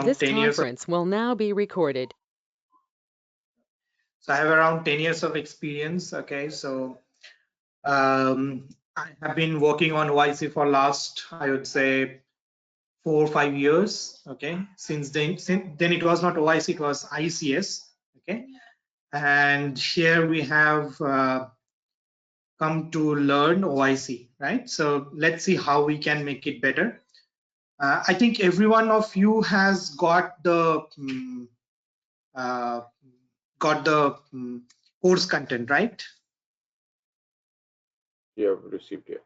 This 10 years. conference will now be recorded. So I have around 10 years of experience. Okay, so I have been working on OIC for last, I would say, 4 or 5 years. Okay, since then it was not OIC, it was ICS. Okay, and here we have come to learn OIC, right? So let's see how we can make it better. I think every one of you has got the course content, right? You have received it.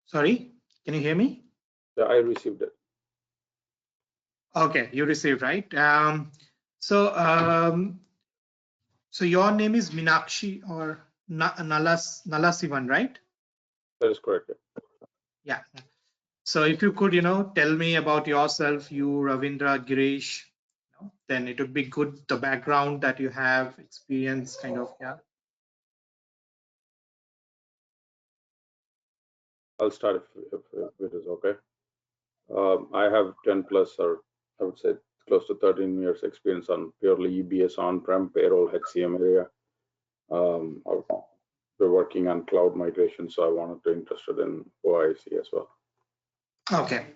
Sorry, can you hear me? Yeah, I received it. Okay, you received, right? So your name is Minakshi or Nalasivan, right? That is correct. Yeah. So if you could, tell me about yourself, you, Ravindra, Girish, then it would be good, the background that you have, experience, kind of, yeah. I'll start if it is okay. I have 10 plus, or I would say close to 13 years experience on purely EBS on-prem payroll HCM area. We're working on cloud migration, so I wanted to interested in OIC as well. Okay.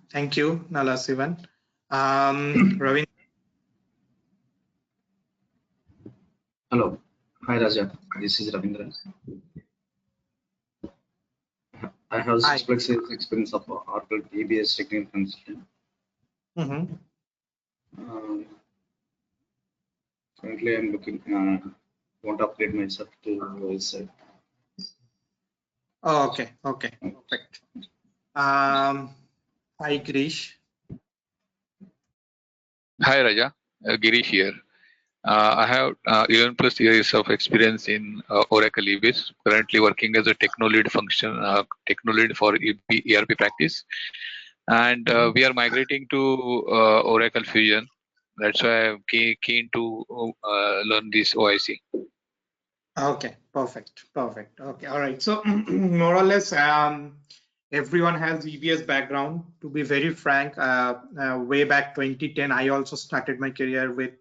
Thank you, Nalasivan. Ravindra. Hello. Hi, Raja. This is Ravindra. I have 6+ years experience of Oracle EBS technical consultant. Currently, I'm looking, want to upgrade myself to OIC. Oh, okay, perfect. Hi, Girish. Hi, Raja. Girish here. I have 11+ years of experience in Oracle EBS. Currently working as a techno lead for ERP practice, and we are migrating to Oracle Fusion. That's why I'm keen to learn this OIC. Okay, perfect. Okay, all right. So more or less, everyone has EBS background. To be very frank, way back 2010, I also started my career with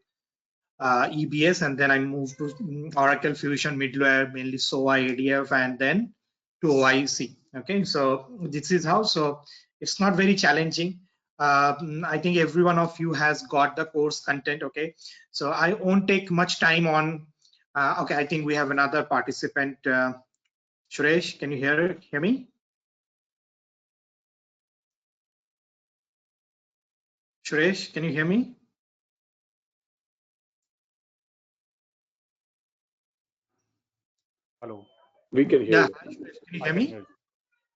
EBS, and then I moved to Oracle Fusion middleware, mainly SOA, ADF, and then to OIC. Okay, so this is how. So it's not very challenging. I think every one of you has got the course content. Okay, so I won't take much time on. Okay, I think we have another participant. Suresh, can you hear me? Suresh, can you hear me? Hello. We can hear you. Can you hear me?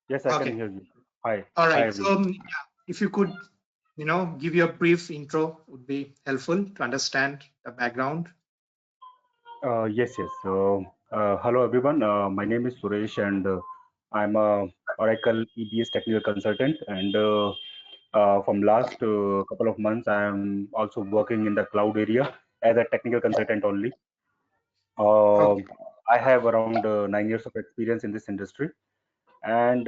Yes, I can hear you. Hi. All right. Hi, So if you could, give your brief intro, would be helpful to understand the background. Yes. So, hello everyone. My name is Suresh, and I'm a Oracle EBS technical consultant. And from last couple of months, I'm also working in the cloud area as a technical consultant only. Okay. I have around 9 years of experience in this industry, and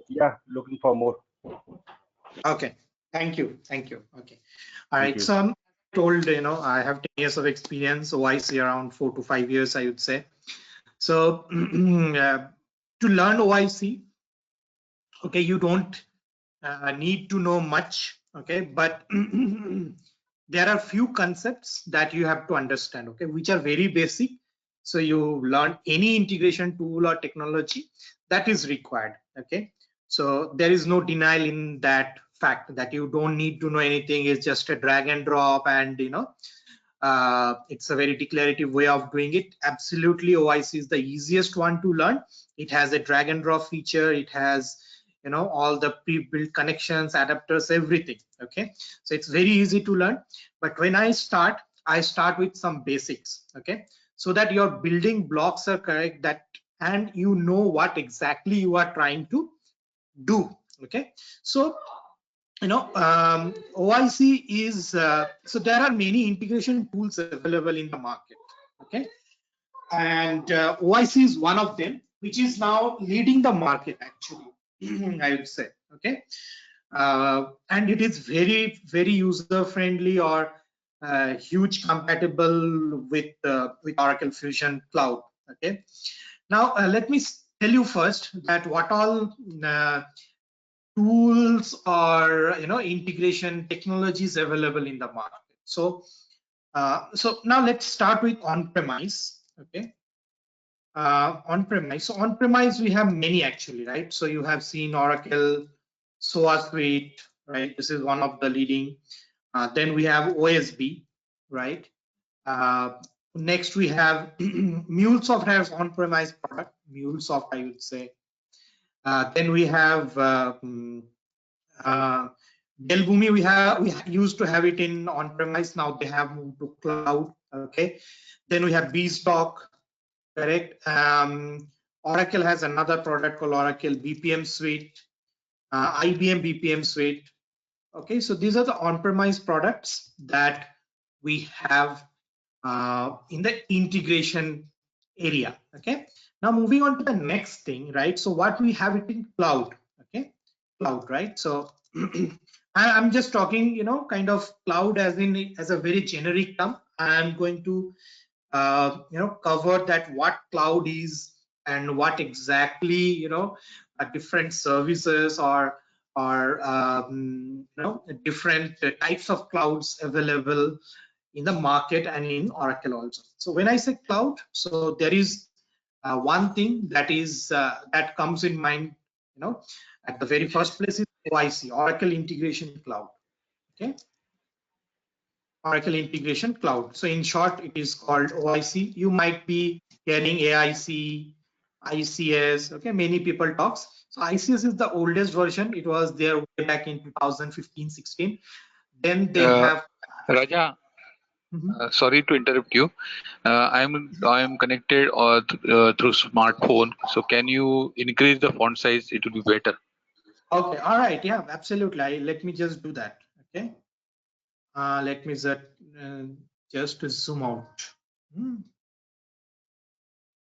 yeah, looking for more. Okay. Thank you. Okay. All right. You. So I'm told, I have 10 years of experience, OIC around 4 to 5 years, I would say. So to learn OIC, okay, you don't need to know much, okay, but there are few concepts that you have to understand, okay, which are very basic. So you learn any integration tool or technology that is required, okay. So there is no denial in that fact that you don't need to know anything. It's just a drag and drop, and it's a very declarative way of doing it. Absolutely, OIC is the easiest one to learn. It has a drag and drop feature. It has all the pre-built connections, adapters, everything. Okay, so it's very easy to learn. But when I start with some basics, okay, so that your building blocks are correct, that and you know what exactly you are trying to do. Okay, so OIC is so there are many integration tools available in the market. Okay, and OIC is one of them, which is now leading the market actually. I would say. Okay, and it is very user friendly or huge compatible with Oracle Fusion Cloud. Okay, now let me tell you first that what all tools or integration technologies available in the market. So now let's start with on-premise. Okay, on-premise. So on-premise we have many actually, right? So you have seen Oracle SOA Suite, right? This is one of the leading. Then we have OSB, right? Next we have MuleSoft has on-premise product, MuleSoft I would say. Then we have Delbumi. We used to have it in on-premise. Now they have moved to cloud. Okay. Then we have Beanstalk, correct. Oracle has another product called Oracle BPM Suite, IBM BPM Suite. Okay, so these are the on-premise products that we have in the integration area. Okay, now moving on to the next thing, right? So what we have it in cloud. Okay, cloud, right? So I'm just talking, kind of cloud as a very generic term. I'm going to cover that what cloud is and what exactly different services or different types of clouds available in the market and in Oracle also. So when I say cloud, so there is one thing that is that comes in mind, at the very first place is OIC, Oracle Integration Cloud. Okay, Oracle Integration Cloud. So in short, it is called OIC. You might be hearing AIC, ICS. Okay, many people talks. So ICS is the oldest version. It was there way back in 2015-16. Then they have Raja. Sorry to interrupt you. I am connected through smartphone. So can you increase the font size? It will be better. Okay. All right. Yeah. Absolutely. Let me just do that. Okay. Let me just zoom out.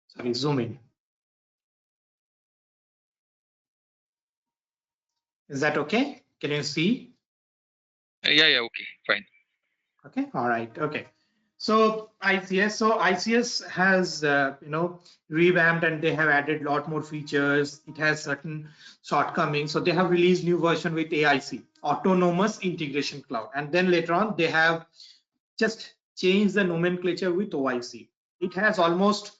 Sorry, zoom in. Is that okay? Can you see? Yeah. Okay. Fine. Okay. All right. Okay. So ICS has revamped and they have added a lot more features. It has certain shortcomings. So they have released new version with AIC, Autonomous Integration Cloud, and then later on they have just changed the nomenclature with OIC. It has almost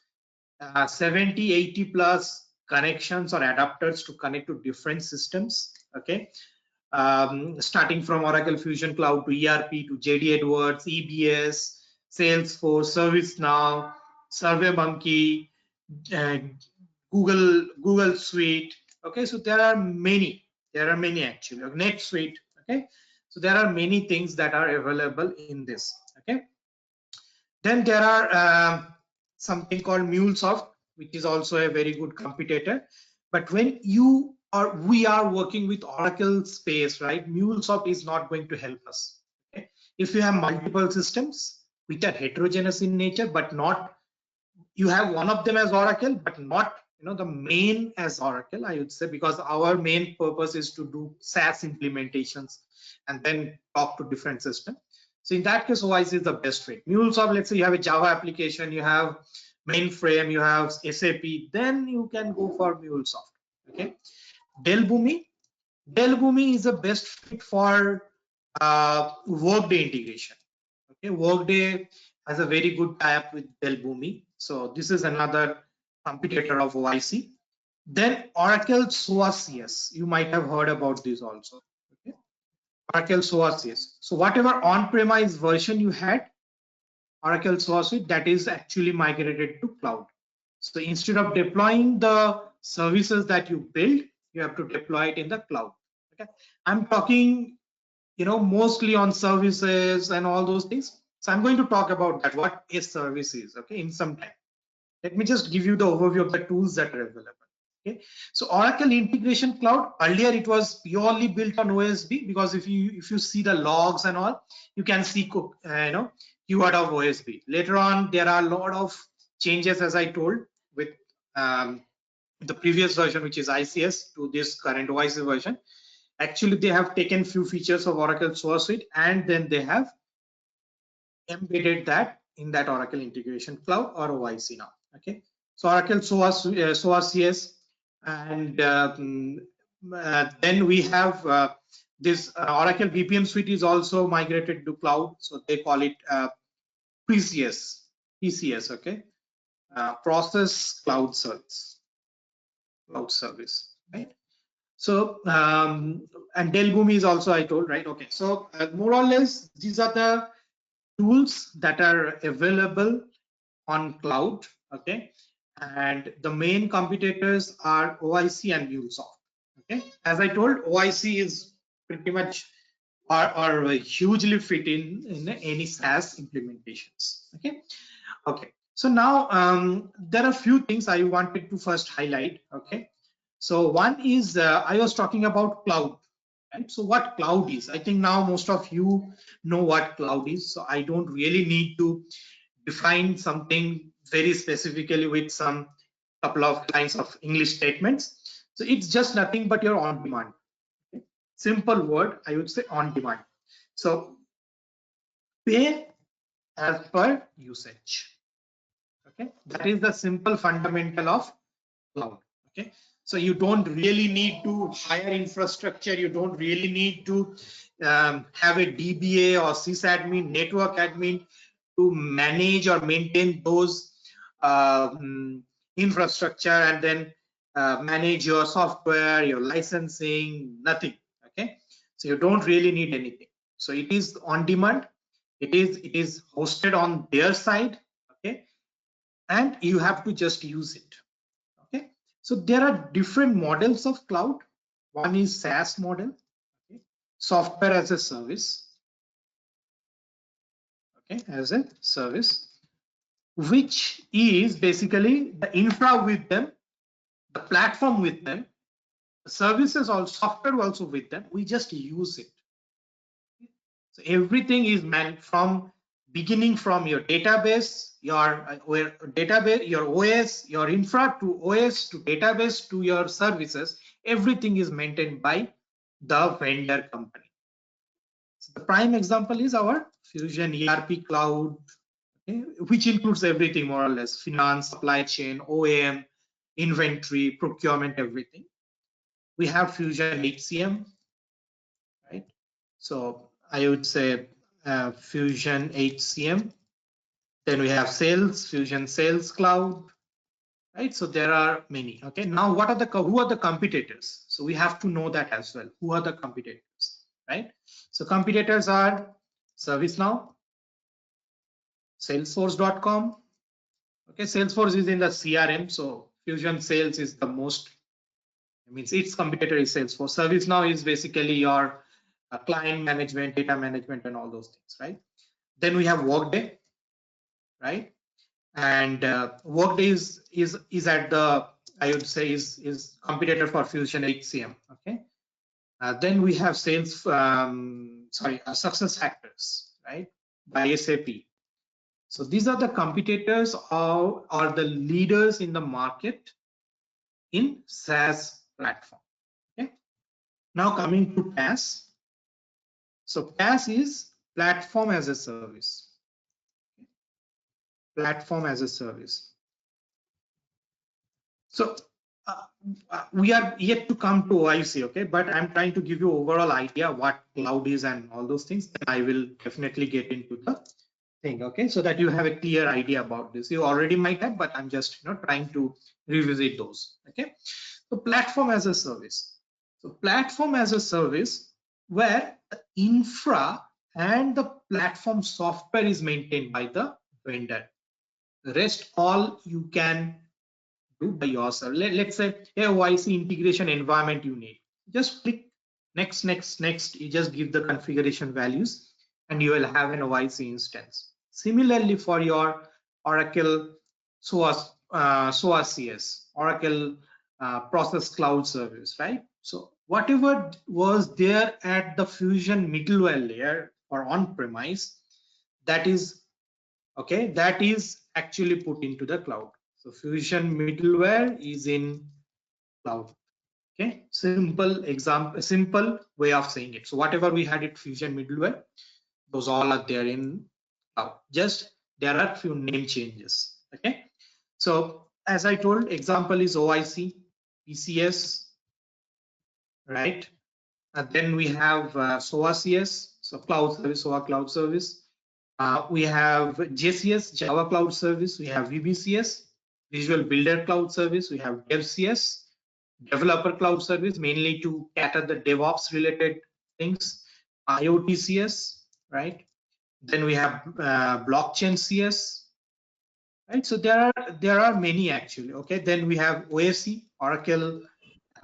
70-80 plus connections or adapters to connect to different systems. Okay. Starting from Oracle Fusion Cloud to ERP to JD Edwards, EBS, Salesforce, ServiceNow, SurveyMonkey, Google Suite. Okay, so there are many actually. NetSuite. Okay, so there are many things that are available in this. Okay, then there are something called MuleSoft, which is also a very good competitor. But when we are working with Oracle space, right? MuleSoft is not going to help us. Okay? If you have multiple systems which are heterogeneous in nature, but not, you have one of them as Oracle, but not the main as Oracle, I would say, because our main purpose is to do SaaS implementations and then talk to different systems. So in that case, OIC is the best fit. MuleSoft, let's say you have a Java application, you have mainframe, you have SAP, then you can go for MuleSoft. Okay. Delbumi is the best fit for Workday integration. Okay, Workday has a very good tie-up with Delbumi. So this is another competitor of OIC. Then Oracle SOA CS. You might have heard about this also. Okay, Oracle SOA CS. So whatever on-premise version you had, Oracle SOA Suite, that is actually migrated to cloud. So instead of deploying the services that you build, you have to deploy it in the cloud. Okay, I'm talking mostly on services and all those things. So I'm going to talk about that, what a service is, okay, in some time. Let me just give you the overview of the tools that are available. Okay, so Oracle Integration Cloud, earlier it was purely built on OSB, because if you see the logs and all, you can see keyword of OSB. Later on, there are a lot of changes, as I told, with the previous version, which is ICS, to this current OIC version. Actually, they have taken few features of Oracle Source Suite and then they have embedded that in that Oracle Integration Cloud or OIC now. Okay, so Oracle SOAS CS, and then we have this Oracle BPM Suite is also migrated to cloud, so they call it PCS. Okay, Process Cloud Service, right? So and Delboomi is also, I told, right? Okay, so more or less these are the tools that are available on cloud. Okay, and the main competitors are OIC and MuleSoft. Okay, as I told, OIC is pretty much are hugely fit in any SaaS implementations. Okay, so now there are a few things I wanted to first highlight. Okay, so one is I was talking about cloud, right? So what cloud is, I think now most of you know what cloud is, so I don't really need to define something very specifically with some couple of lines of English statements. So it's just nothing but your on demand. Okay? Simple word, I would say on demand. So pay as per usage. Okay, that is the simple fundamental of cloud. Okay, so you don't really need to hire infrastructure, you don't really need to have a DBA or sysadmin, network admin to manage or maintain those infrastructure and then manage your software, your licensing, nothing. Okay, so you don't really need anything. So it is on demand, it is hosted on their side. Okay, and you have to just use it. Okay, so there are different models of cloud. One is SaaS model, okay, software as a service, okay, as a service, which is basically the infra with them, the platform with them, the services or software also with them. We just use it. So everything is meant from beginning from your database, your database, your OS, your infra to OS to database to your services. Everything is maintained by the vendor company. So the prime example is our Fusion ERP Cloud, okay, which includes everything more or less: finance, supply chain, OAM, inventory, procurement, everything. We have Fusion HCM, right? So I would say Fusion HCM. Then we have sales, Fusion Sales Cloud, right? So there are many. Okay, now what are who are the competitors? So we have to know that as well. Who are the competitors, right? So competitors are ServiceNow, Salesforce.com. Okay, Salesforce is in the CRM, so Fusion Sales is the most. It means its competitor is Salesforce. ServiceNow is basically your client management, data management, and all those things, right? Then we have Workday, right? And Workday is at the, I would say, is competitor for Fusion HCM. Okay. Then we have Success Factors, right, by SAP. So these are the competitors or the leaders in the market in SaaS platform. Okay. Now coming to PaaS. So PaaS is platform as a service. Platform as a service. So we are yet to come to OIC, okay, but I'm trying to give you overall idea what cloud is and all those things. And I will definitely get into the thing, okay, so that you have a clear idea about this. You already might have, but I'm just trying to revisit those. Okay, so platform as a service. So platform as a service where the infra and the platform software is maintained by the vendor. The rest all you can do by yourself. Let's say a OIC integration environment you need. Just click next, next, next. You just give the configuration values and you will have an OIC instance. Similarly for your Oracle SOAS CS, Oracle Process Cloud Service, right? So whatever was there at the Fusion middleware layer or on-premise, that is okay, that is actually put into the cloud. So Fusion middleware is in cloud. Okay, simple example, simple way of saying it. So whatever we had at Fusion middleware, those all are there in cloud. Just there are few name changes. Okay, so as I told, example is OIC, PCS, right? And then we have SOA CS, so cloud service, SOA cloud service. We have JCS, Java Cloud Service. We have VBCS, Visual Builder Cloud Service. We have DevCS, Developer Cloud Service, mainly to cater the DevOps related things. IoTCS, right? Then we have Blockchain CS, right? So there are many actually. Okay. Then we have OIC, Oracle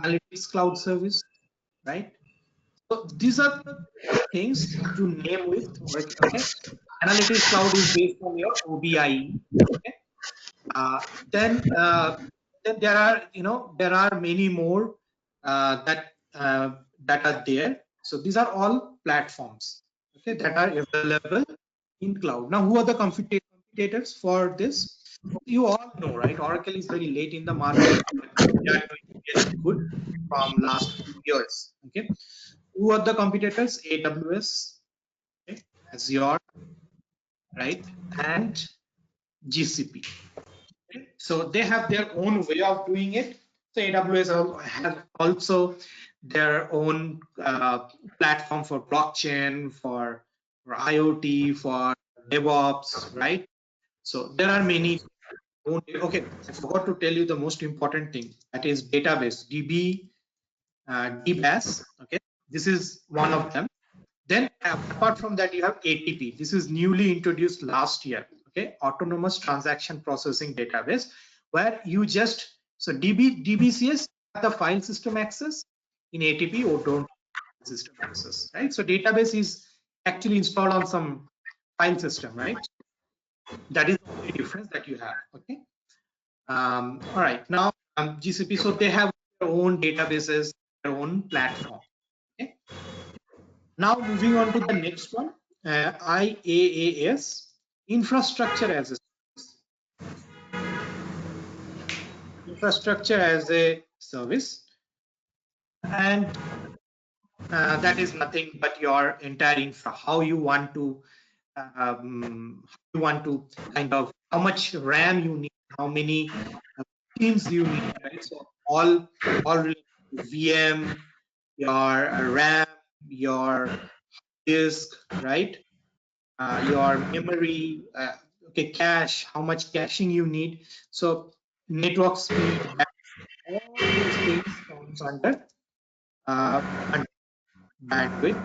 Analytics Cloud Service, right? So these are the things to name with. Okay. Analytics Cloud is based on your OBIE. Okay. Then there are there are many more that are there. So these are all platforms, okay, that are available in cloud. Now, who are the competitors for this? You all know, right? Oracle is very late in the market. They are doing really good from last few years. Okay, who are the competitors? AWS, okay, Azure, right, and GCP. So they have their own way of doing it. So AWS has also their own platform for blockchain, for IoT, for DevOps, right? So there are many. Okay, I forgot to tell you the most important thing, that is database, DBAS. Okay, this is one of them. Then apart from that, you have ATP. This is newly introduced last year. Okay, Autonomous Transaction Processing Database, where you just, so DBCS have the file system access, in ATP or don't have system access, right? So database is actually installed on some file system, right? That is the only difference that you have. Okay. All right. Now GCP, so they have their own databases, their own platform. Okay. Now moving on to the next one, IaaS, Infrastructure as a Service. Infrastructure as a Service, and that is nothing but your entire infra. How you want to kind of, how much RAM you need, how many machines you need, right? So all related to VM, your RAM, your disk, right? Your memory, okay, cache, how much caching you need. So network speed, all these things comes under bandwidth.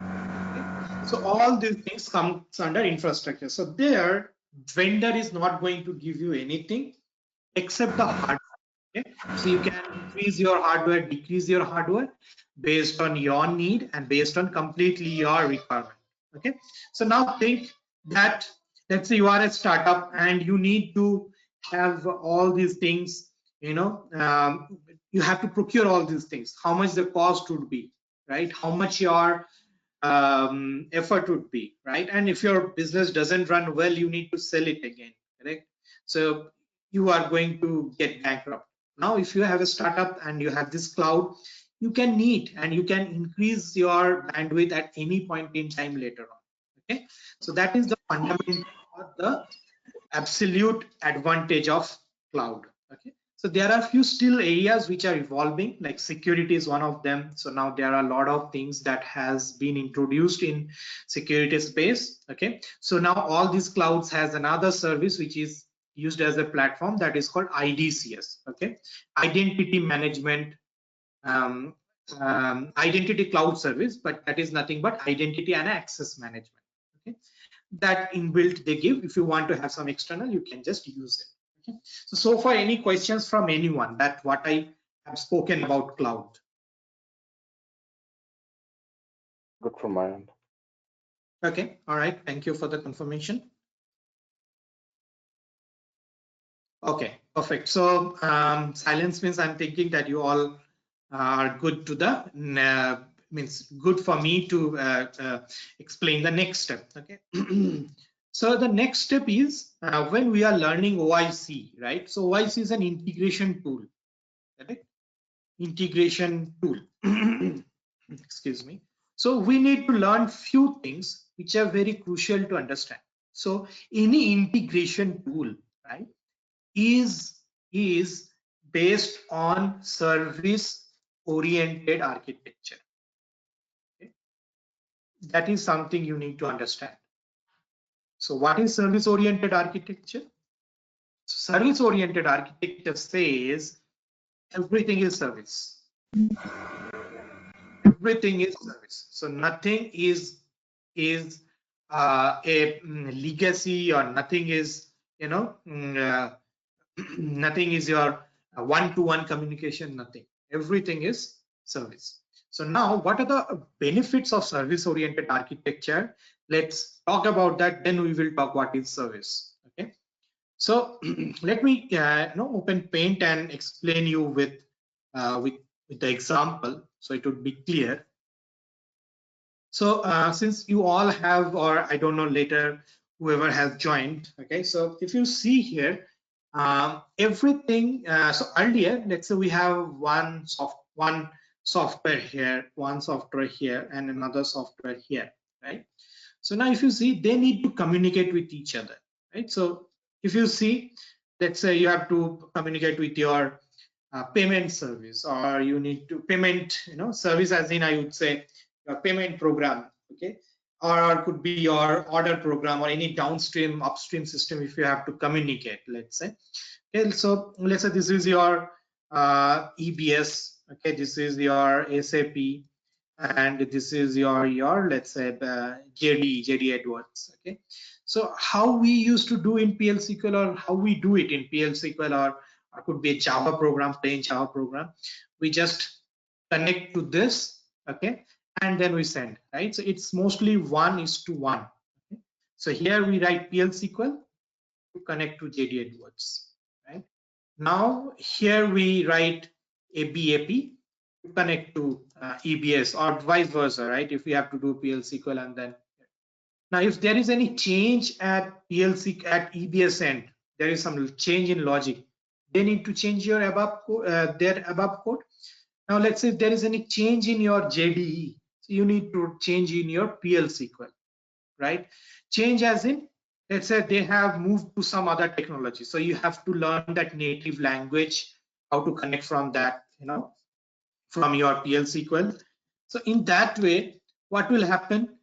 Okay. So all these things comes under infrastructure. So there, vendor is not going to give you anything except the hardware. Okay. So you can increase your hardware, decrease your hardware based on your need and based on completely your requirement. Okay. So now think that, let's say you are a startup and you need to have all these things, you have to procure all these things. How much the cost would be, right? How much your effort would be, right? And if your business doesn't run well, you need to sell it again, correct? So you are going to get bankrupt. Now, if you have a startup and you have this cloud, you can need and you can increase your bandwidth at any point in time later on. Okay, so that is the fundamental or the absolute advantage of cloud. Okay, so there are few still areas which are evolving, like security is one of them. So now there are a lot of things that has been introduced in security space. Okay, so now all these clouds has another service which is used as a platform, that is called IDCS. Okay, identity management, identity cloud service, but that is nothing but identity and access management. Okay, that inbuilt they give. If you want to have some external, you can just use it. Okay, so far, any questions from anyone that what I have spoken about cloud? Good from my end. Okay, all right, thank you for the confirmation. Okay, perfect. So silence means I'm thinking that you all are good to the means good for me to explain the next step. Okay. So the next step is when we are learning OIC, right? So OIC is an integration tool, correct? integration tool. Excuse me. So we need to learn few things which are very crucial to understand. So any integration tool, right, is based on service oriented architecture. Okay? That is something you need to understand. So what is service oriented architecture? Service oriented architecture says everything is service. Everything is service. So nothing is a legacy, or nothing is, nothing is your one-to-one communication, nothing. Everything is service. So now what are the benefits of service oriented architecture? Let's talk about that, then we will talk what is service. Okay, so let me open Paint and explain you with the example so it would be clear. So since you all have, or I don't know, later whoever has joined, okay, so if you see here, everything, so earlier, let's say we have one software here, one software here, and another software here, right? So now if you see, they need to communicate with each other, right? So if you see, let's say you have to communicate with your payment service, or you need to payment, service, as in I would say your payment program, okay, or could be your order program, or any downstream upstream system if you have to communicate, let's say. Okay, so let's say this is your EBS, okay, this is your SAP, and this is your let's say JD Edwards. Okay, so how we used to do in PL SQL, or how we do it in PL SQL, or could be a Java program, plain Java program, we just connect to this, okay, and then we send, right? So it's mostly 1:1. Okay? So here we write PL SQL to connect to JD Edwards, right? Now here we write a BAP to connect to EBS, or vice versa, right? If we have to do PL SQL, and then now if there is any change at PLC at EBS end, there is some change in logic, they need to change your above their above code. Now let's say if there is any change in your JDE, so you need to change in your PL SQL, right? Change as in, let's say they have moved to some other technology, so you have to learn that native language, how to connect from that, from your PL SQL. So in that way, what will happen?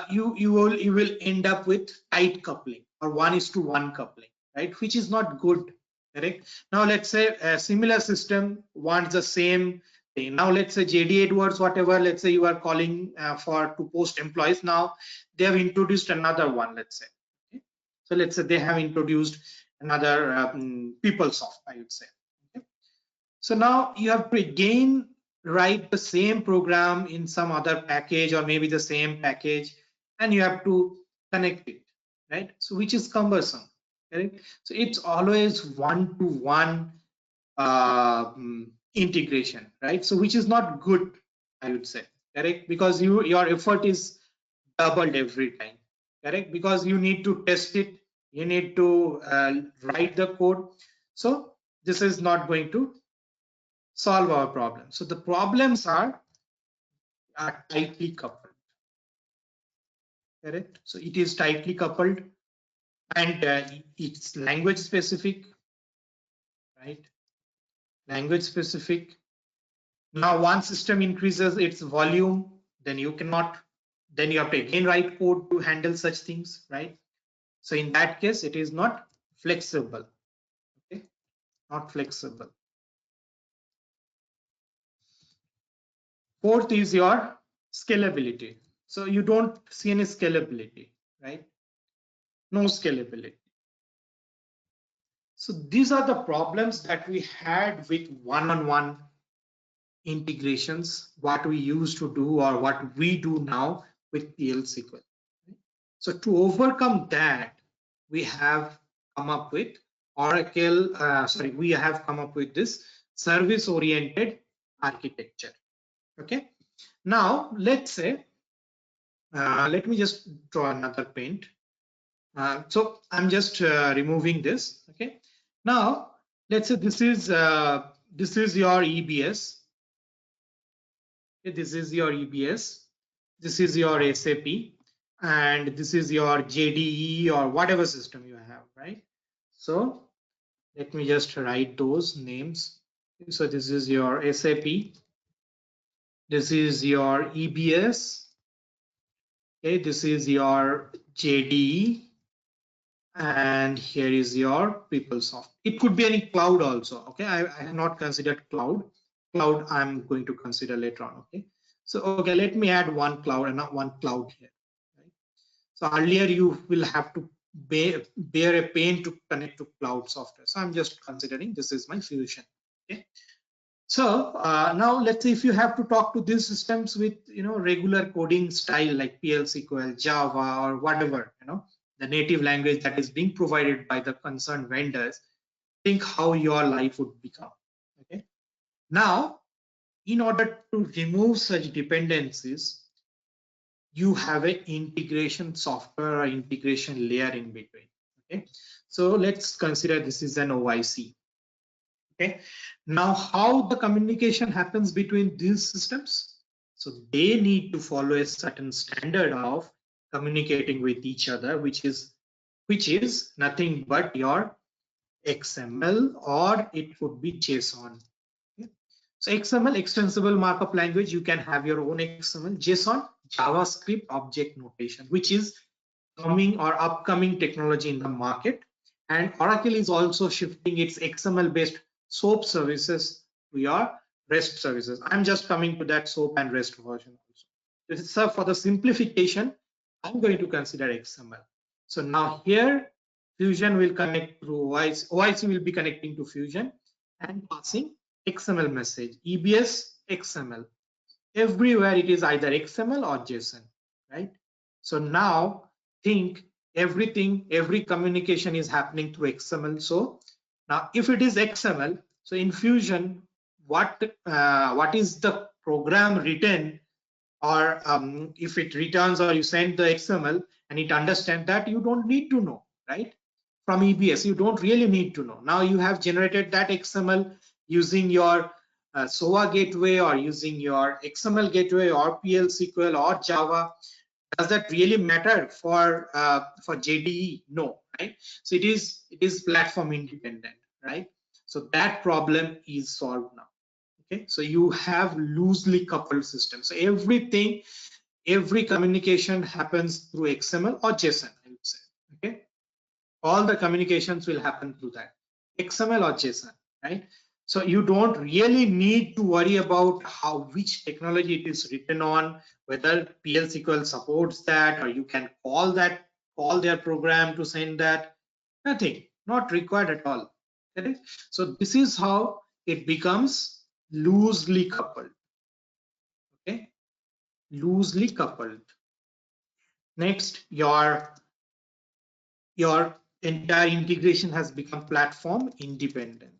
You will end up with tight coupling, or 1:1 coupling, right? Which is not good, correct? Now let's say a similar system wants the same thing. Now let's say JD Edwards, whatever, let's say you are calling for to post employees. Now they have introduced another one, let's say. Okay? So let's say they have introduced another PeopleSoft, I would say. Okay? So now you have to again write the same program in some other package, or maybe the same package, and you have to connect it, right? So which is cumbersome, correct? So it's always 1:1 integration, right? So which is not good, I would say, correct? Because your effort is doubled every time, correct? Because you need to test it, you need to write the code. So this is not going to solve our problem. So the problems are tightly coupled, correct? So it is tightly coupled, and it's language specific, right? Language specific. Now one system increases its volume, then you have to again write code to handle such things, right? So in that case, it is not flexible, okay? Not flexible. Fourth is your scalability. So you don't see any scalability, right? No scalability. So these are the problems that we had with one-on-one integrations, what we used to do, or what we do now with PL SQL. So to overcome that, we have come up with we have come up with this service-oriented architecture. Okay. Now let's say, let me just draw another paint. So I'm just removing this. Okay. Now let's say this is this is your EBS. Okay, this is your EBS. This is your SAP, and this is your JDE or whatever system you have, right? So let me just write those names. So this is your SAP. This is your EBS. Okay, this is your JDE, and here is your PeopleSoft. It could be any cloud also. Okay, I have not considered cloud. Cloud I'm going to consider later on. Okay, so okay, let me add one cloud and not one cloud here. Right? So earlier you will have to bear a pain to connect to cloud software. So I'm just considering this is my Fusion. Okay. So now let's say if you have to talk to these systems with regular coding style like PL SQL, Java, or whatever, the native language that is being provided by the concerned vendors, think how your life would become. Okay. Now, in order to remove such dependencies, you have an integration software or integration layer in between. Okay. So let's consider this is an OIC. Okay, now how the communication happens between these systems? So they need to follow a certain standard of communicating with each other, which is nothing but your XML, or it could be JSON. Okay. So XML, extensible markup language, you can have your own XML. JSON, JavaScript object notation, which is coming or upcoming technology in the market. And Oracle is also shifting its XML based SOAP services to your REST services. I'm just coming to that SOAP and REST version also. So for the simplification, I'm going to consider XML. So now here, Fusion will connect through OIC. OIC will be connecting to Fusion and passing XML message. EBS, XML. Everywhere it is either XML or JSON, right? So now think every communication is happening through XML. So now if it is XML, so in Fusion, what is the program written, or if it returns or you send the XML and it understands that, you don't need to know, right? From EBS, you don't really need to know. Now you have generated that XML using your SOA gateway or using your XML gateway or PL SQL or Java. Does that really matter for JDE? No, right? So it is platform independent, right? So that problem is solved now. Okay, so you have loosely coupled systems. So every communication happens through XML or JSON, I would say. Okay, all the communications will happen through that XML or JSON, right? So you don't really need to worry about which technology it is written on, whether PL SQL supports that, or you can call their program to send that. Nothing, not required at all. Okay? So this is how it becomes loosely coupled. Okay, loosely coupled. Next, your entire integration has become platform independent.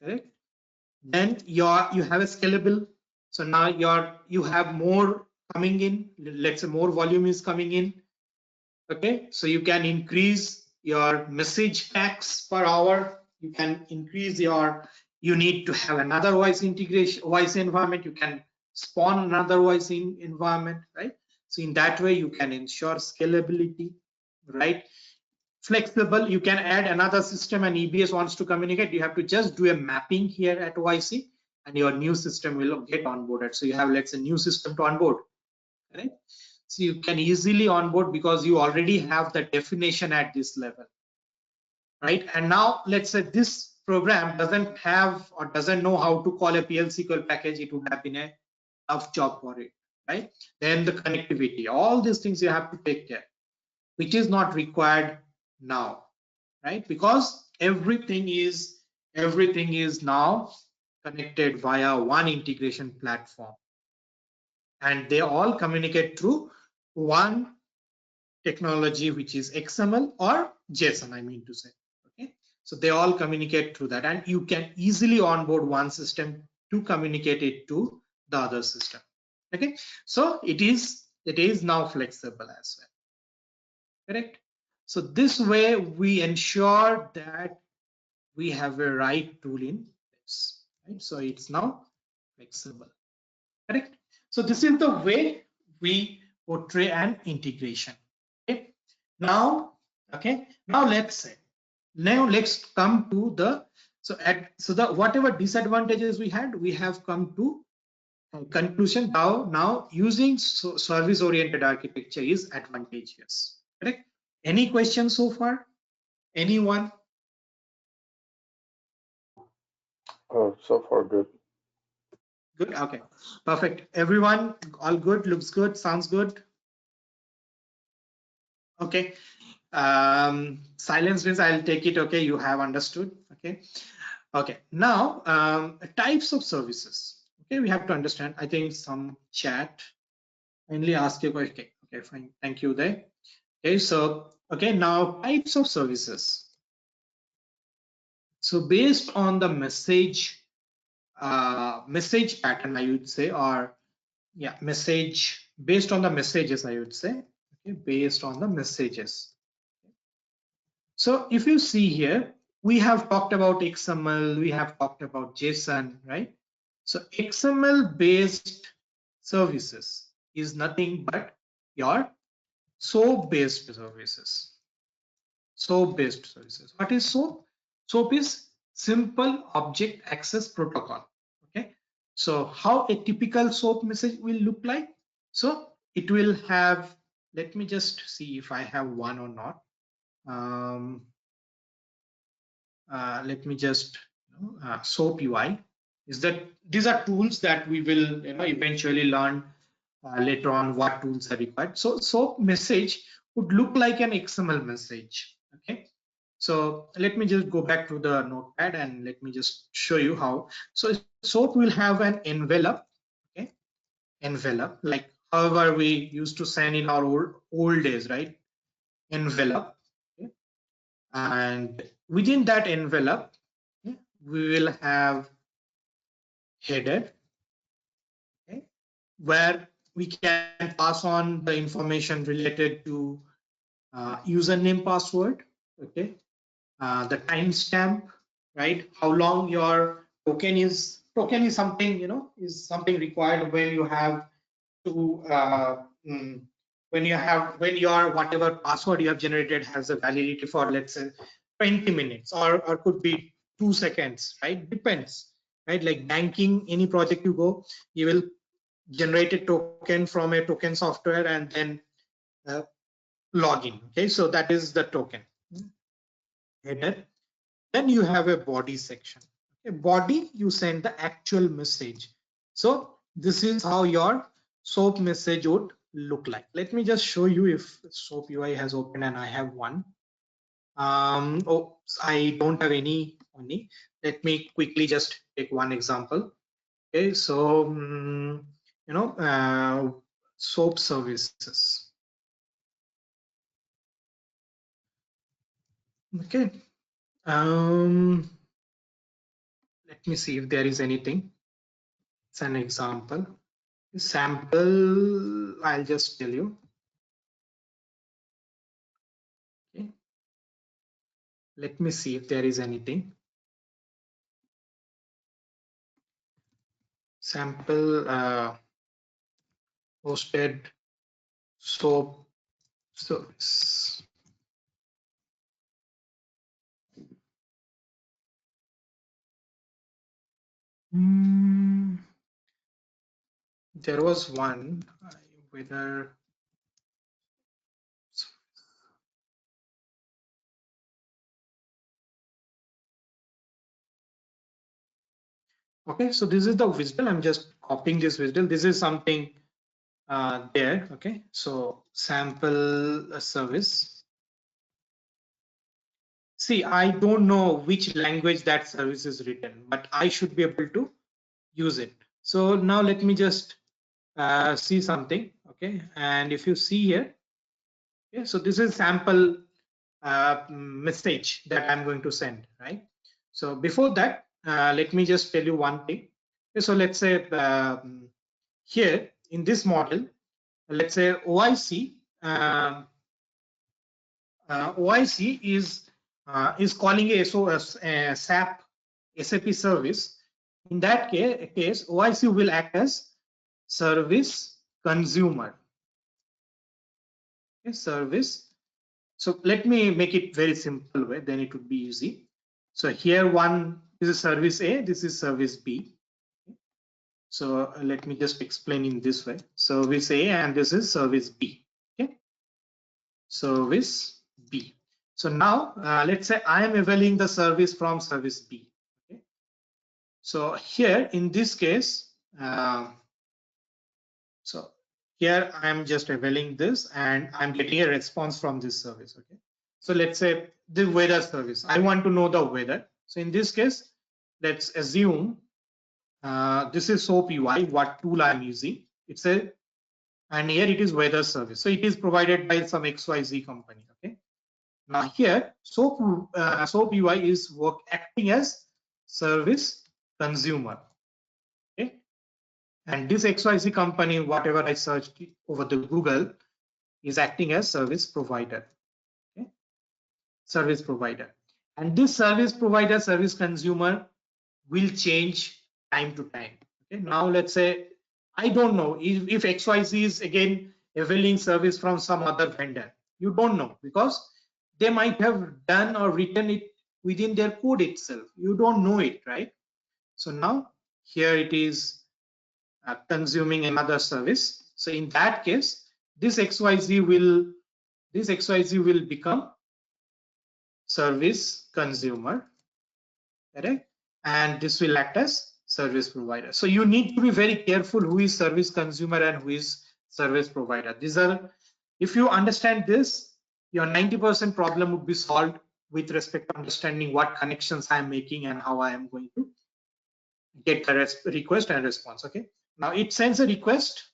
Correct. Then you have a scalable. So now you have more coming in. Let's say more volume is coming in. Okay, so you can increase your message packs per hour. You can increase you need to have another OIC integration, OIC environment. You can spawn another OIC environment, right? So in that way, you can ensure scalability, right? Flexible, you can add another system and EBS wants to communicate. You have to just do a mapping here at OIC and your new system will get onboarded. So you have, let's say, new system to onboard, right? So you can easily onboard because you already have the definition at this level, right? And now let's say this program doesn't have or doesn't know how to call a PL SQL package. It would have been a tough job for it, right? Then the connectivity, all these things you have to take care, which is not required now, right? Because everything is now connected via one integration platform, and they all communicate through one technology, which is XML or JSON, I mean to say. Okay, so they all communicate through that, and you can easily onboard one system to communicate it to the other system. Okay, so it is now flexible as well. Correct. So this way we ensure that we have a write tool in this, right? So it's now flexible, correct? So this is the way we portray an integration. Okay. Now, let's come to the whatever disadvantages we had, we have come to conclusion. Now using service oriented architecture is advantageous, correct? Any questions so far? Anyone? Oh, so far good. Good. Okay, perfect. Everyone, all good? Looks good? Sounds good? Okay. Silence means I'll take it. Okay, you have understood. Okay. Okay. Now, types of services. Okay, we have to understand. I think some chat kindly ask you. Okay. Okay. Fine. Thank you there. Okay. So okay. Now types of services. So based on the message pattern, I would say, or yeah, message based on the messages, I would say. Okay, based on the messages. So if you see here, we have talked about XML, we have talked about JSON, right? So XML based services is nothing but your SOAP based services. SOAP based services. What is SOAP? SOAP is Simple Object Access Protocol. Okay. So how a typical SOAP message will look like? So it will have, let me just see if I have one or not. Let me just SOAP UI is that these are tools that we will eventually learn later on what tools are required. So SOAP message would look like an XML message. Okay, so let me just go back to the notepad and let me just show you how. So SOAP will have an envelope. Okay, envelope like however we used to send in our old days, right? Envelope. Okay? And within that envelope, okay, we will have header, okay, where we can pass on the information related to username, password, okay, the timestamp, right? How long your token is. Token is something is something required when you have to when your whatever password you have generated has a validity for, let's say, 20 minutes or could be 2 seconds, right? Depends, right? Like banking, any project you go, you will generate a token from a token software and then log in. Okay, so that is the token header. Then you have a body section. Okay, body, you send the actual message. So this is how your SOAP message would look like. Let me just show you if SOAP UI has opened and I have one. Oh, I don't have any only. Let me quickly just take one example. Okay, so SOAP services. Okay. Let me see if there is anything. It's an example. Sample, I'll just tell you. Okay. Let me see if there is anything. Sample hosted SOAP service. There was one, whether okay, so this is the WSDL. I'm just copying this WSDL. This is something there. Okay, so sample service. See, I don't know which language that service is written, but I should be able to use it. So now let me just see something. Okay, and if you see here, okay, so this is sample message that I'm going to send, right? So before that, let me just tell you one thing. Okay, so let's say here in this model, let's say OIC. OIC is is calling a SAP service, in that case, OIC will act as service consumer. Okay, service. So let me make it very simple way, then it would be easy. So here this is service A, this is service B. So let me just explain in this way. Service A and this is service B. Okay, service B. So now let's say I am availing the service from service B. Okay, so here in this case, so here I am just availing this and I'm getting a response from this service. Okay, so let's say the weather service. I want to know the weather. So in this case, let's assume this is SOAP UI, what tool I'm using. And here it is weather service. So it is provided by some XYZ company. Okay. Now here SOAP UI is acting as service consumer. Okay. And this XYZ company, whatever I searched over the Google, is acting as service provider. Okay. Service provider. And this service provider, service consumer will change time to time. Okay. Now let's say I don't know if XYZ is again availing service from some other vendor. You don't know because they might have done or written it within their code itself. You don't know it, right? So now here it is consuming another service. So in that case, this XYZ will become service consumer, correct? And this will act as service provider. So you need to be very careful who is service consumer and who is service provider. These are, if you understand this, your 90% problem would be solved with respect to understanding what connections I am making and how I am going to get a request and response. Okay, now it sends a request,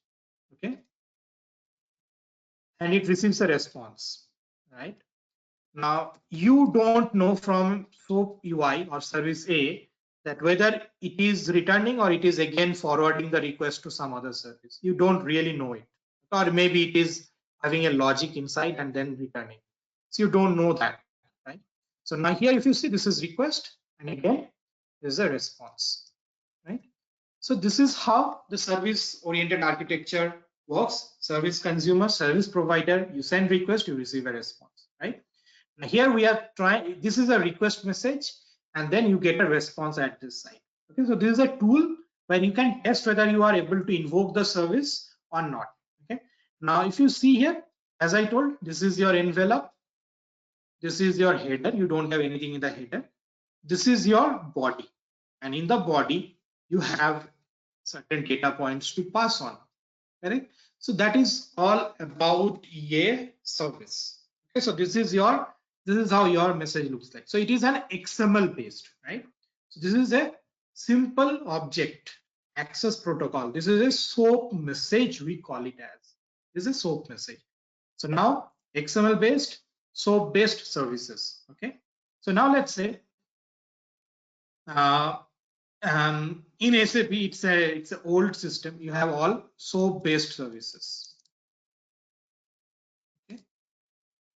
okay, and it receives a response, right? Now you don't know from SOAP UI or service A that whether it is returning or it is again forwarding the request to some other service. You don't really know it, or maybe it is having a logic inside and then returning. So you don't know that, right? So now here, if you see, this is request, and again this is a response, right? So this is how the service-oriented architecture works. Service consumer, service provider. You send request, you receive a response, right? Now here we are trying. This is a request message, and then you get a response at this side. Okay, so this is a tool where you can test whether you are able to invoke the service or not. Okay, now if you see here, as I told, this is your envelope, this is your header. You don't have anything in the header. This is your body, and in the body you have certain data points to pass on. Correct? So that is all about a service. Okay, so this is how your message looks like. So it is an XML based, right? So this is a simple object access protocol. This is a SOAP message, we call it as. This is a SOAP message. So now XML based, SOAP based services. Okay. So now let's say in SAP, it's an old system. You have all SOAP based services. Okay.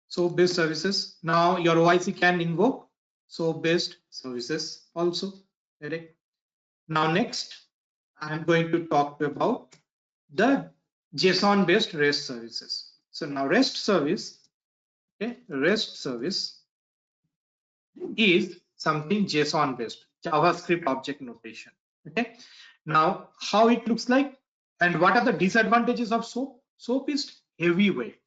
SOAP based services. Now your OIC can invoke SOAP based services also. Correct. Now next, I'm going to talk about the JSON based REST services. So now REST service, okay, REST service is something JSON based, JavaScript object notation. Okay, now how it looks like and what are the disadvantages of SOAP? SOAP is heavyweight.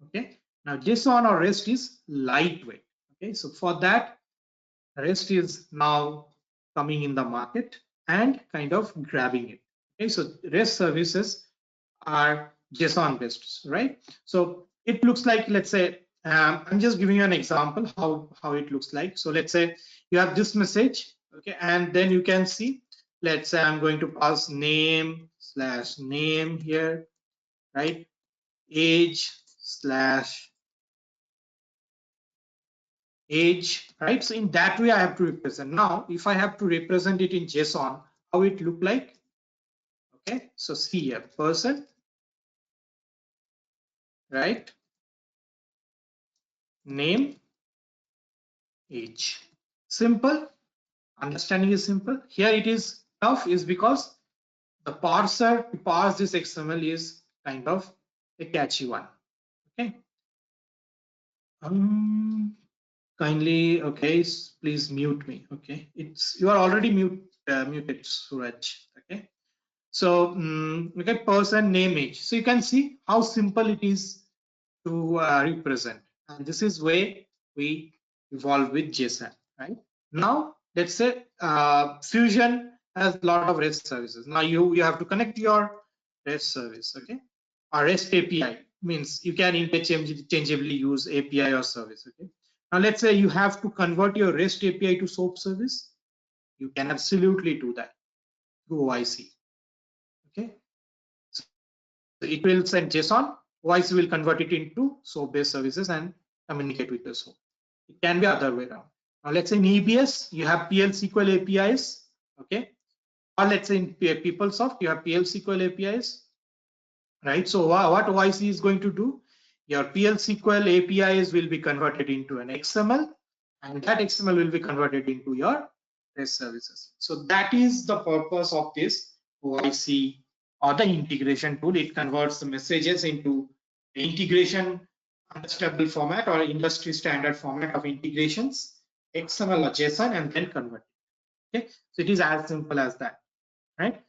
Okay, now JSON or REST is lightweight. Okay, so for that, REST is now coming in the market and kind of grabbing it. Okay, so REST services are JSON based, right? So it looks like, let's say, I'm just giving you an example how it looks like. So let's say you have this message, okay, and then you can see, let's say I'm going to pass name / name here, right? Age / age, right? So in that way I have to represent. Now if I have to represent it in JSON, how it look like? Okay, so see here, person, right? Name, age. Simple. Understanding is simple. Here it is tough is because the parser to parse this XML is kind of a catchy one. Okay. Kindly, okay, please mute me. Okay, you are already muted, Suraj. Okay, so okay, person name age. So you can see how simple it is to represent, and this is where we evolve with JSON. Right now, let's say Fusion has a lot of REST services. Now you have to connect your REST service. Okay, or REST API means you can interchangeably use API or service. Okay. Now let's say you have to convert your REST API to SOAP service. You can absolutely do that through OIC. Okay, so it will send JSON. OIC will convert it into SOAP-based services and communicate with the SOAP. It can be other way around. Now let's say in EBS you have PL SQL APIs. Okay, or let's say in PeopleSoft you have PL SQL APIs. Right. So what OIC is going to do? Your PL SQL APIs will be converted into an XML, and that XML will be converted into your REST services. So that is the purpose of this OIC or the integration tool. It converts the messages into integration understandable format or industry standard format of integrations, XML or JSON, and then convert it. Okay, so it is as simple as that, right?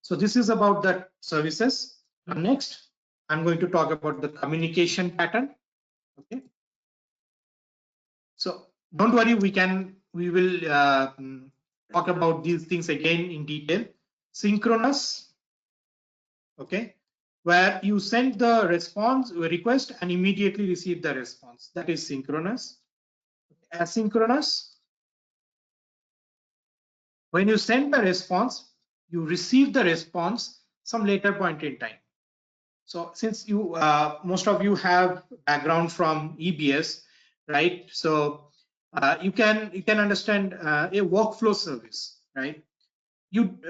So this is about the services. Next, I'm going to talk about the communication pattern. Okay. So don't worry, we will talk about these things again in detail. Synchronous, okay, where you send the response request and immediately receive the response. That is synchronous. Asynchronous, when you send the response, you receive the response some later point in time. So since you most of you have background from EBS, right? So you can understand a workflow service, right?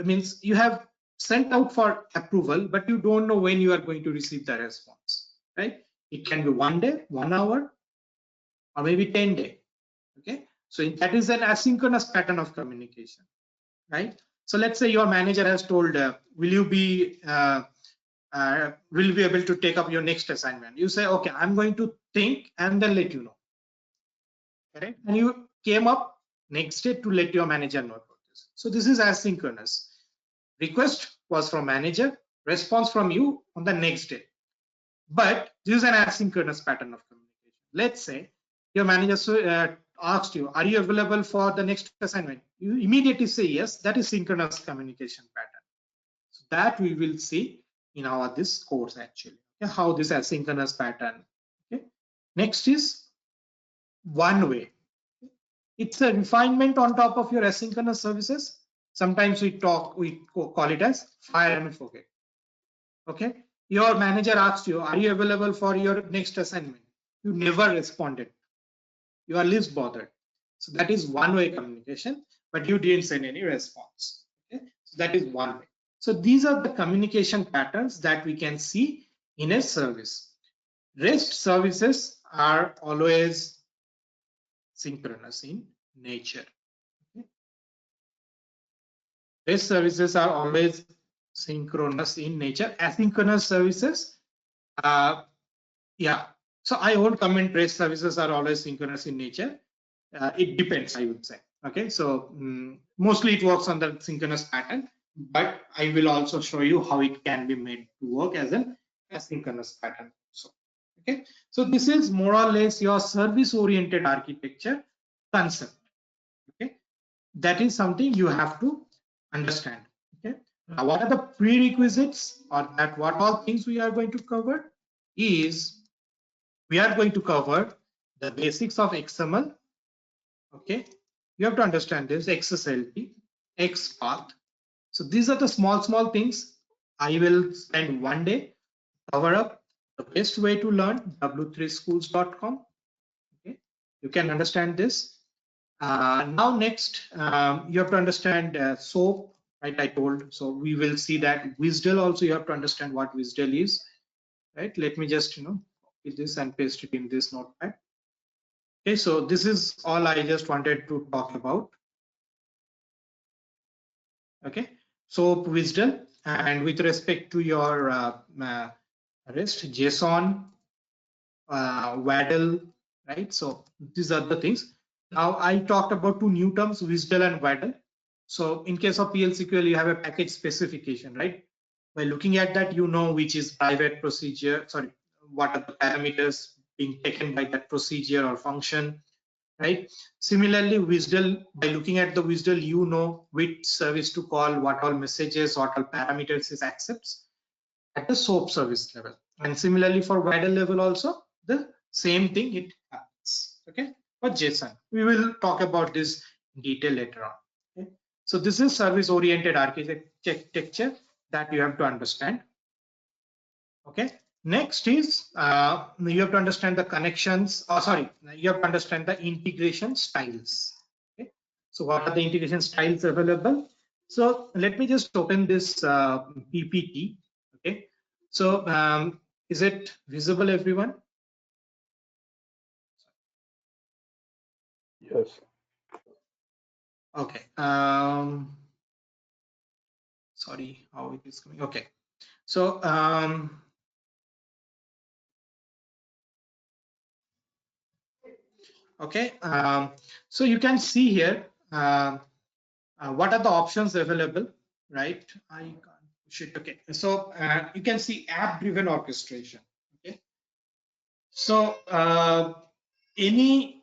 Means you have sent out for approval, but you don't know when you are going to receive the response, right? It can be 1 day, 1 hour, or maybe 10 days. Okay, so that is an asynchronous pattern of communication, right? So let's say your manager has told, will you be able to take up your next assignment? You say, okay, I'm going to think and then let you know. Correct? And you came up next day to let your manager know about this. So this is asynchronous. Request was from manager, response from you on the next day. But this is an asynchronous pattern of communication. Let's say your manager asked you, are you available for the next assignment? You immediately say yes. That is synchronous communication pattern. So that we will see in this course actually. Okay, how this asynchronous pattern. Okay. Next is one way. It's a refinement on top of your asynchronous services. Sometimes we call it as fire and forget. Okay, your manager asked you, are you available for your next assignment? You never responded. You are least bothered. So that is one-way communication, but you didn't send any response. Okay, so that is one way. So these are the communication patterns that we can see in a service. REST services are always synchronous in nature. Okay. REST services are always synchronous in nature. Asynchronous services, yeah. So I won't comment REST services are always synchronous in nature. It depends, I would say. Okay, so mostly it works on the synchronous pattern, but I will also show you how it can be made to work as an asynchronous pattern. So, okay, so this is more or less your service-oriented architecture concept. Okay, that is something you have to understand. Okay, now what are the prerequisites, or that what all things we are going to cover is we are going to cover the basics of XML. Okay, you have to understand this XSLT, XPath. So these are the small things. I will spend 1 day cover up the best way to learn w3schools.com. Okay, you can understand this. Now next, you have to understand SOAP, right? I told. So we will see that WSDL also. You have to understand what WSDL is, right? Let me just copy this and paste it in this notepad. Okay, so this is all I just wanted to talk about. Okay, so WSDL, and with respect to your REST, JSON, WADL, right? So these are the things. Now I talked about two new terms, WSDL and WADL. So in case of PL/SQL, you have a package specification, right? By looking at that, you know which is private procedure, sorry, what are the parameters being taken by that procedure or function, right? Similarly, WSDL, by looking at the WSDL, you know which service to call, what all messages, what all parameters it accepts at the SOAP service level. And similarly for WADL level also, the same thing it happens, okay? For JSON, we will talk about this in detail later on, okay? So this is service-oriented architecture that you have to understand, okay? Next is you have to understand the connections, you have to understand the integration styles, okay? So what are the integration styles available? So let me just open this PPT, okay? So is it visible, everyone? Yes. Okay. Sorry, how it is coming. Okay. So okay. So you can see here what are the options available, right? I can't push it. Okay. So you can see app-driven orchestration. Okay. So any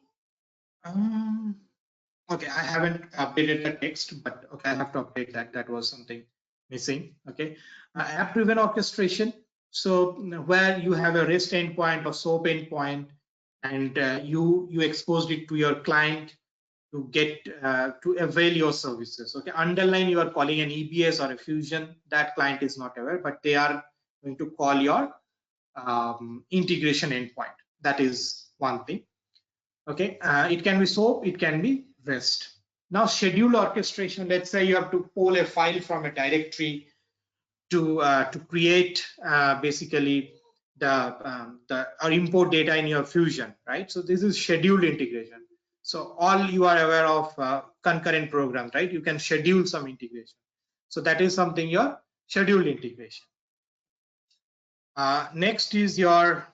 okay, I haven't updated the text, but okay, I have to update that. That was something missing. Okay, app-driven orchestration. So where you have a REST endpoint or SOAP endpoint, and you exposed it to your client to get to avail your services. Okay, underline you are calling an EBS or a Fusion. That client is not aware, but they are going to call your integration endpoint. That is one thing. Okay, it can be SOAP, it can be REST. Now schedule orchestration, let's say you have to pull a file from a directory to create basically or import data in your Fusion, right? So this is scheduled integration. So all you are aware of concurrent programs, right? You can schedule some integration. So that is something your scheduled integration. Next is your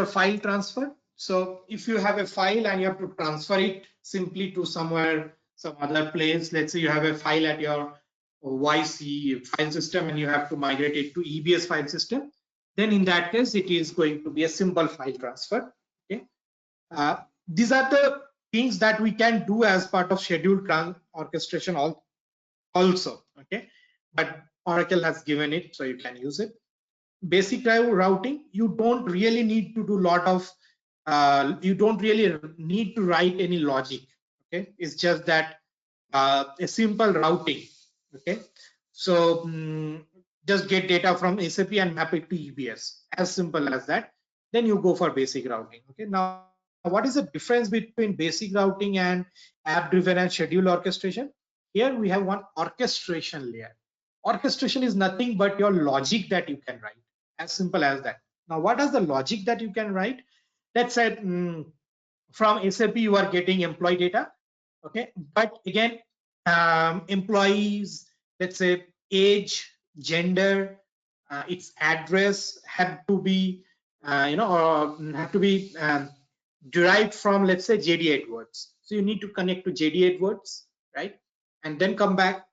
file transfer. So if you have a file and you have to transfer it simply to somewhere, some other place, let's say you have a file at your OIC file system and you have to migrate it to EBS file system, then in that case, it is going to be a simple file transfer. Okay. These are the things that we can do as part of scheduled orchestration also. Okay. But Oracle has given it, so you can use it. Basic routing, you don't really need to do lot of you don't really need to write any logic. Okay, it's just that a simple routing. Okay, so just get data from SAP and map it to EBS, as simple as that. Then you go for basic routing. Okay, now what is the difference between basic routing and app driven and scheduled orchestration? Here we have one orchestration layer. Orchestration is nothing but your logic that you can write, as simple as that. Now what is the logic that you can write? Let's say from SAP you are getting employee data, okay, but again employees, let's say age, gender, its address have to be have to be derived from, let's say, JD Edwards. So you need to connect to JD Edwards, right, and then come back,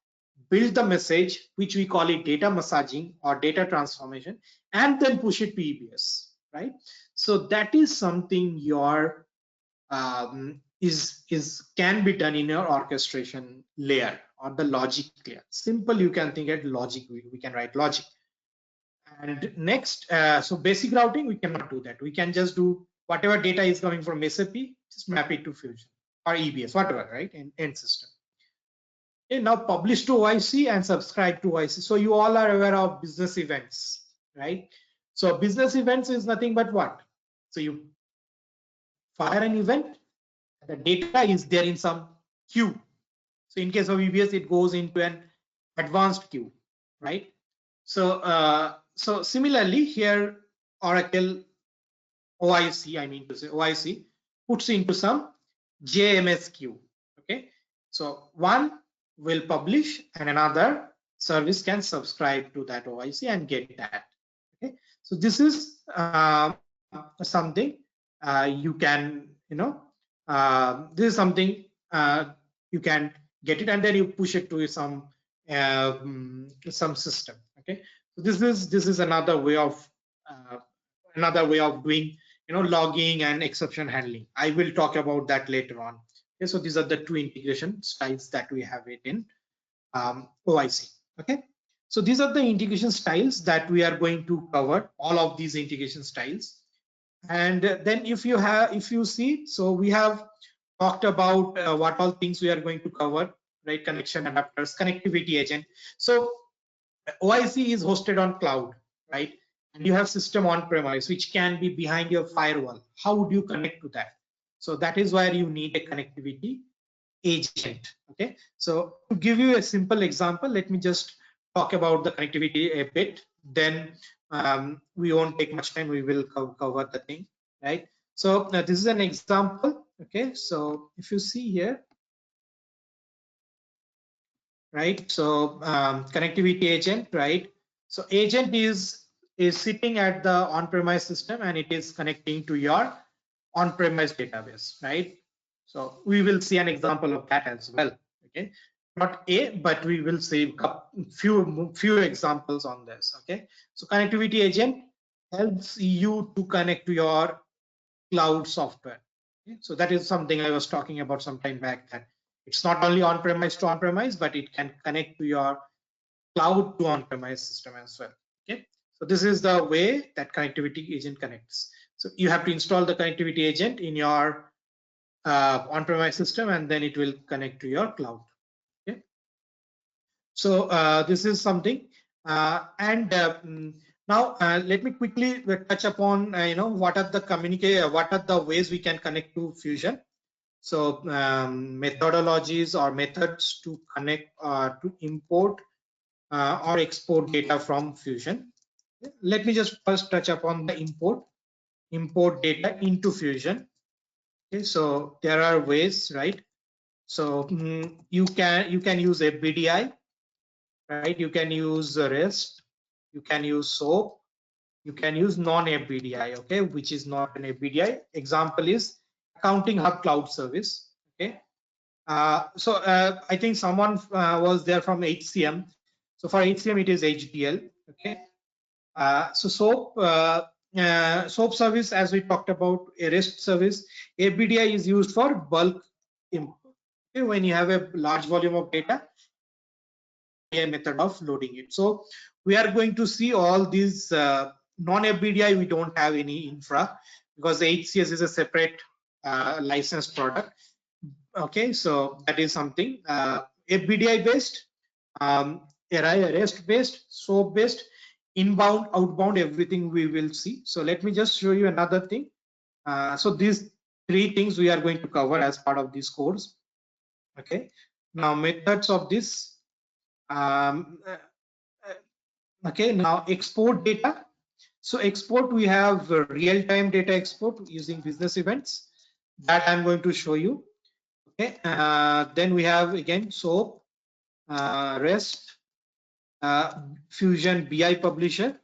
build the message, which we call it data massaging or data transformation, and then push it to EBS, right? So that is something your can be done in your orchestration layer or the logic layer. Simple, you can think at logic. We can write logic. And next, so basic routing, we cannot do that. We can just do whatever data is coming from SAP, just map it to Fusion or EBS, whatever, right, in end system. Okay, now publish to OIC and subscribe to OIC. So you all are aware of business events, right? So business events is nothing but what? So you fire an event, the data is there in some queue. So in case of EBS, it goes into an advanced queue, right? So so similarly here, Oracle OIC, I mean to say OIC, puts into some JMS queue. Okay, so one will publish and another service can subscribe to that OIC and get that. Okay, so this is something you can, this is something you can get it, and then you push it to some system. Okay, so this is another way of doing, logging and exception handling. I will talk about that later on. Okay, so these are the two integration styles that we have it in OIC. Okay, so these are the integration styles that we are going to cover, all of these integration styles. And then if you see, so we have talked about what all things we are going to cover, right? Connection adapters, connectivity agent. So OIC is hosted on cloud, right? And you have system on premise, which can be behind your firewall. How would you connect to that? So that is where you need a connectivity agent. Okay, so to give you a simple example, let me just talk about the connectivity a bit. Then we won't take much time. We will cover the thing, right? So this is an example. Okay, so if you see here, right? So connectivity agent, right? So agent is sitting at the on-premise system and it is connecting to your on-premise database, right? So we will see an example of that as well. Okay, not a, but we will see few examples on this. Okay, so connectivity agent helps you to connect to your cloud software. Okay? So that is something I was talking about some time back, that it's not only on-premise to on-premise, but it can connect to your cloud to on-premise system as well. Okay, so this is the way that connectivity agent connects. So you have to install the connectivity agent in your on-premise system, and then it will connect to your cloud. Okay, so this is something, now let me quickly touch upon what are the ways we can connect to Fusion. So methodologies or methods to connect to import or export data from Fusion. Let me just first touch upon the import data into Fusion. Okay, so there are ways, right? So you can use a BDI, right? You can use REST, you can use SOAP, you can use non-ABDI, okay, which is not an ABDI. Example is Accounting Hub Cloud Service. Okay, so I think someone was there from HCM. So for HCM it is HDL. Okay, so SOAP service, as we talked about, a REST service. ABDI is used for bulk import. Okay, when you have a large volume of data, a method of loading it. So we are going to see all these non-FBDI. We don't have any infra because the HCS is a separate licensed product. Okay, so that is something FBDI based, REST based, SOAP based, inbound, outbound, everything we will see. So let me just show you another thing. So these three things we are going to cover as part of this course. Okay, now methods of this. Okay, now export data. So export, we have real-time data export using business events that I'm going to show you. Okay, then we have again SOAP, REST, Fusion BI Publisher.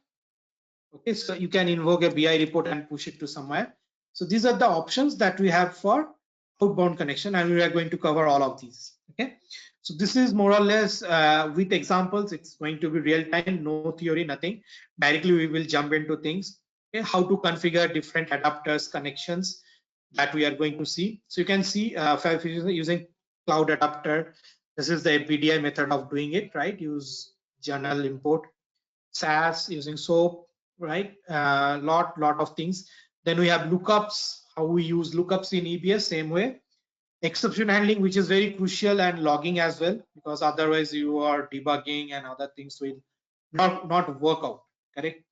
Okay, so you can invoke a BI report and push it to somewhere. So these are the options that we have for outbound connection, and we are going to cover all of these. Okay, so this is more or less with examples. It's going to be real time, no theory, nothing. Directly we will jump into things. Okay, how to configure different adapters connections that we are going to see. So you can see using cloud adapter. This is the BDI method of doing it, right? Use journal import. SAS using SOAP, right? Lot of things. Then we have lookups. How we use lookups in EBS, same way. Exception handling, which is very crucial, and logging as well, because otherwise you are debugging and other things will not work out. Correct.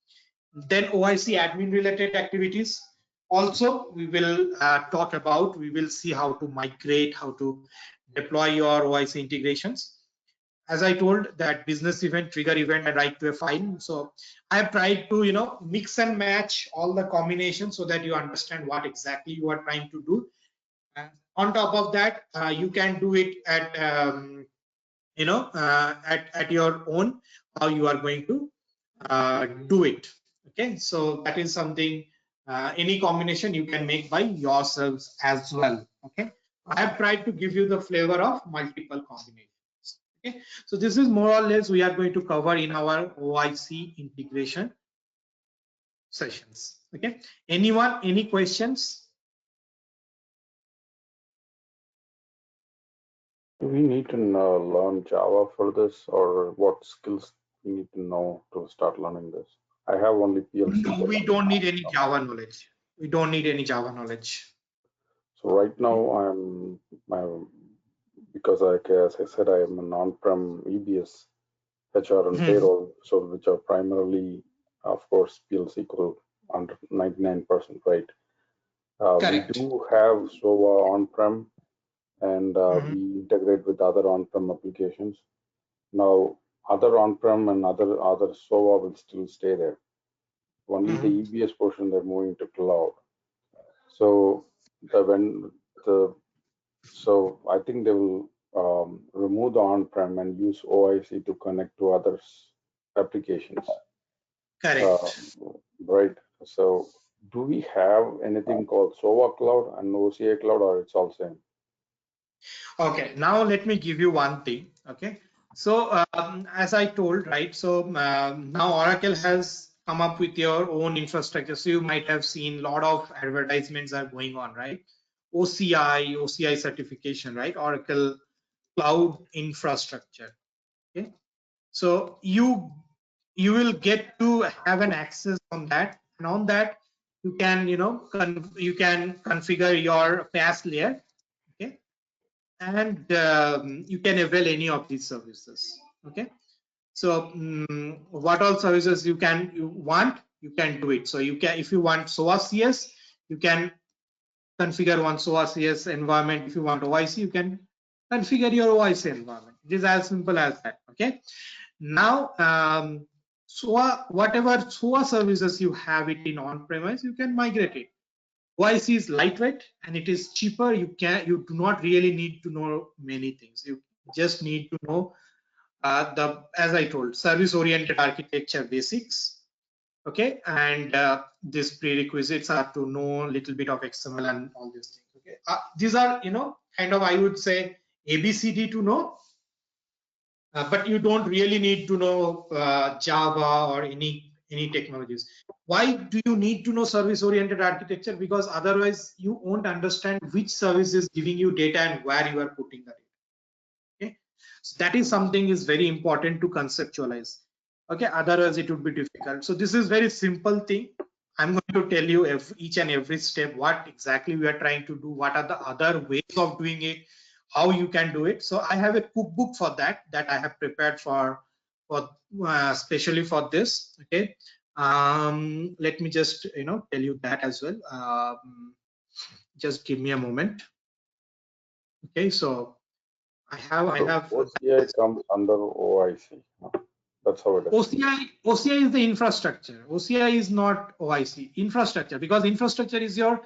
Then OIC admin related activities. Also, we will talk about. We will see how to migrate, how to deploy your OIC integrations. as I told, that business event, trigger event, and write to a file. So I have tried to mix and match all the combinations so that you understand what exactly you are trying to do. And on top of that, you can do it at at your own, how you are going to do it. Okay, so that is something, any combination you can make by yourselves as well. Okay, I have tried to give you the flavor of multiple combinations. Okay, so this is more or less we are going to cover in our OIC integration sessions. Okay, anyone, any questions? Do we need to learn Java for this, or what skills we need to know to start learning this? I have only PLC. No, we don't need any Java knowledge. We don't need any Java knowledge. So right now I'm because as I said, I am an on-prem EBS HR and payroll, so which are primarily, of course, PLC under 99%, right? We do have SOA on-prem, and we integrate with other on-prem applications. Now, other on-prem and other SOA will still stay there. Only the EBS portion they're moving to cloud. So so I think they will remove the on-prem and use OIC to connect to others applications. Correct. Right. So do we have anything called SOA cloud and OCI cloud, or it's all same? Okay, now let me give you one thing. Okay, so as I told, right, so now Oracle has come up with your own infrastructure. So you might have seen a lot of advertisements are going on, right? OCI certification, right? Oracle Cloud Infrastructure. Okay, so you will get to have an access on that, and on that you can you can configure your PaaS layer. Okay, and you can avail any of these services. Okay, so what all services you want, you can do it. So you can, if you want SOA CS, you can configure one SOA CS environment. If you want OIC, you can configure your OIC environment. It is as simple as that. Okay, now SOA, whatever SOA services you have it in on-premise, you can migrate it. OIC is lightweight and it is cheaper. You do not really need to know many things. You just need to know as I told, service-oriented architecture basics. Okay, and these prerequisites are to know a little bit of XML and all these things. Okay, these are kind of, I would say, ABCD to know, but you don't really need to know Java or any technologies. Why do you need to know service-oriented architecture? Because otherwise you won't understand which service is giving you data and where you are putting the data. Okay, so that is something is very important to conceptualize. Okay, otherwise it would be difficult. So this is very simple thing. I'm going to tell you each and every step what exactly we are trying to do, what are the other ways of doing it, how you can do it. So I have a cookbook for that I have prepared for especially for this. Okay, let me just tell you that as well. Just give me a moment. Okay, so I have OCI comes under OIC. That's how it is. OCI is the infrastructure. OCI is not OIC. Infrastructure, because infrastructure is your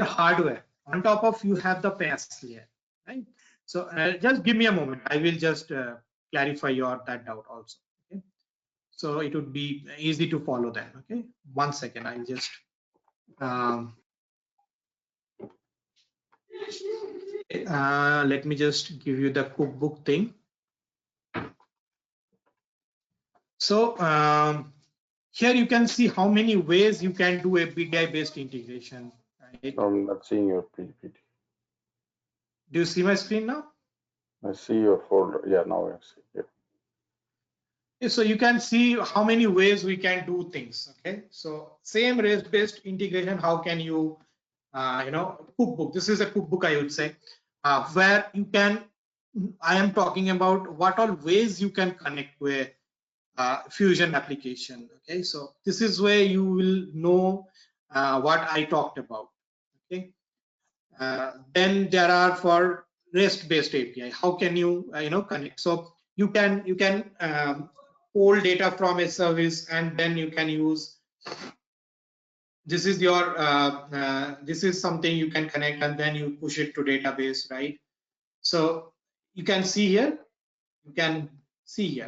hardware. On top of you have the PaaS layer, right? So just give me a moment. I will just clarify that doubt also. Okay, so it would be easy to follow then. Okay, 1 second. I'll just let me just give you the cookbook thing. So here you can see how many ways you can do a BDI-based integration. Right? I'm not seeing your PPT. Do you see my screen now? I see your folder. Yeah, now I see it. Yeah, so you can see how many ways we can do things. Okay, so same REST-based integration. How can you, cookbook? This is a cookbook, I would say, where you can. I am talking about what all ways you can connect with Fusion application. Okay, so this is where you will know what I talked about. Okay, then there are for REST-based API. How can you connect? So you can pull data from a service, and then you can use, this is your this is something you can connect, and then you push it to database, right? So you can see here,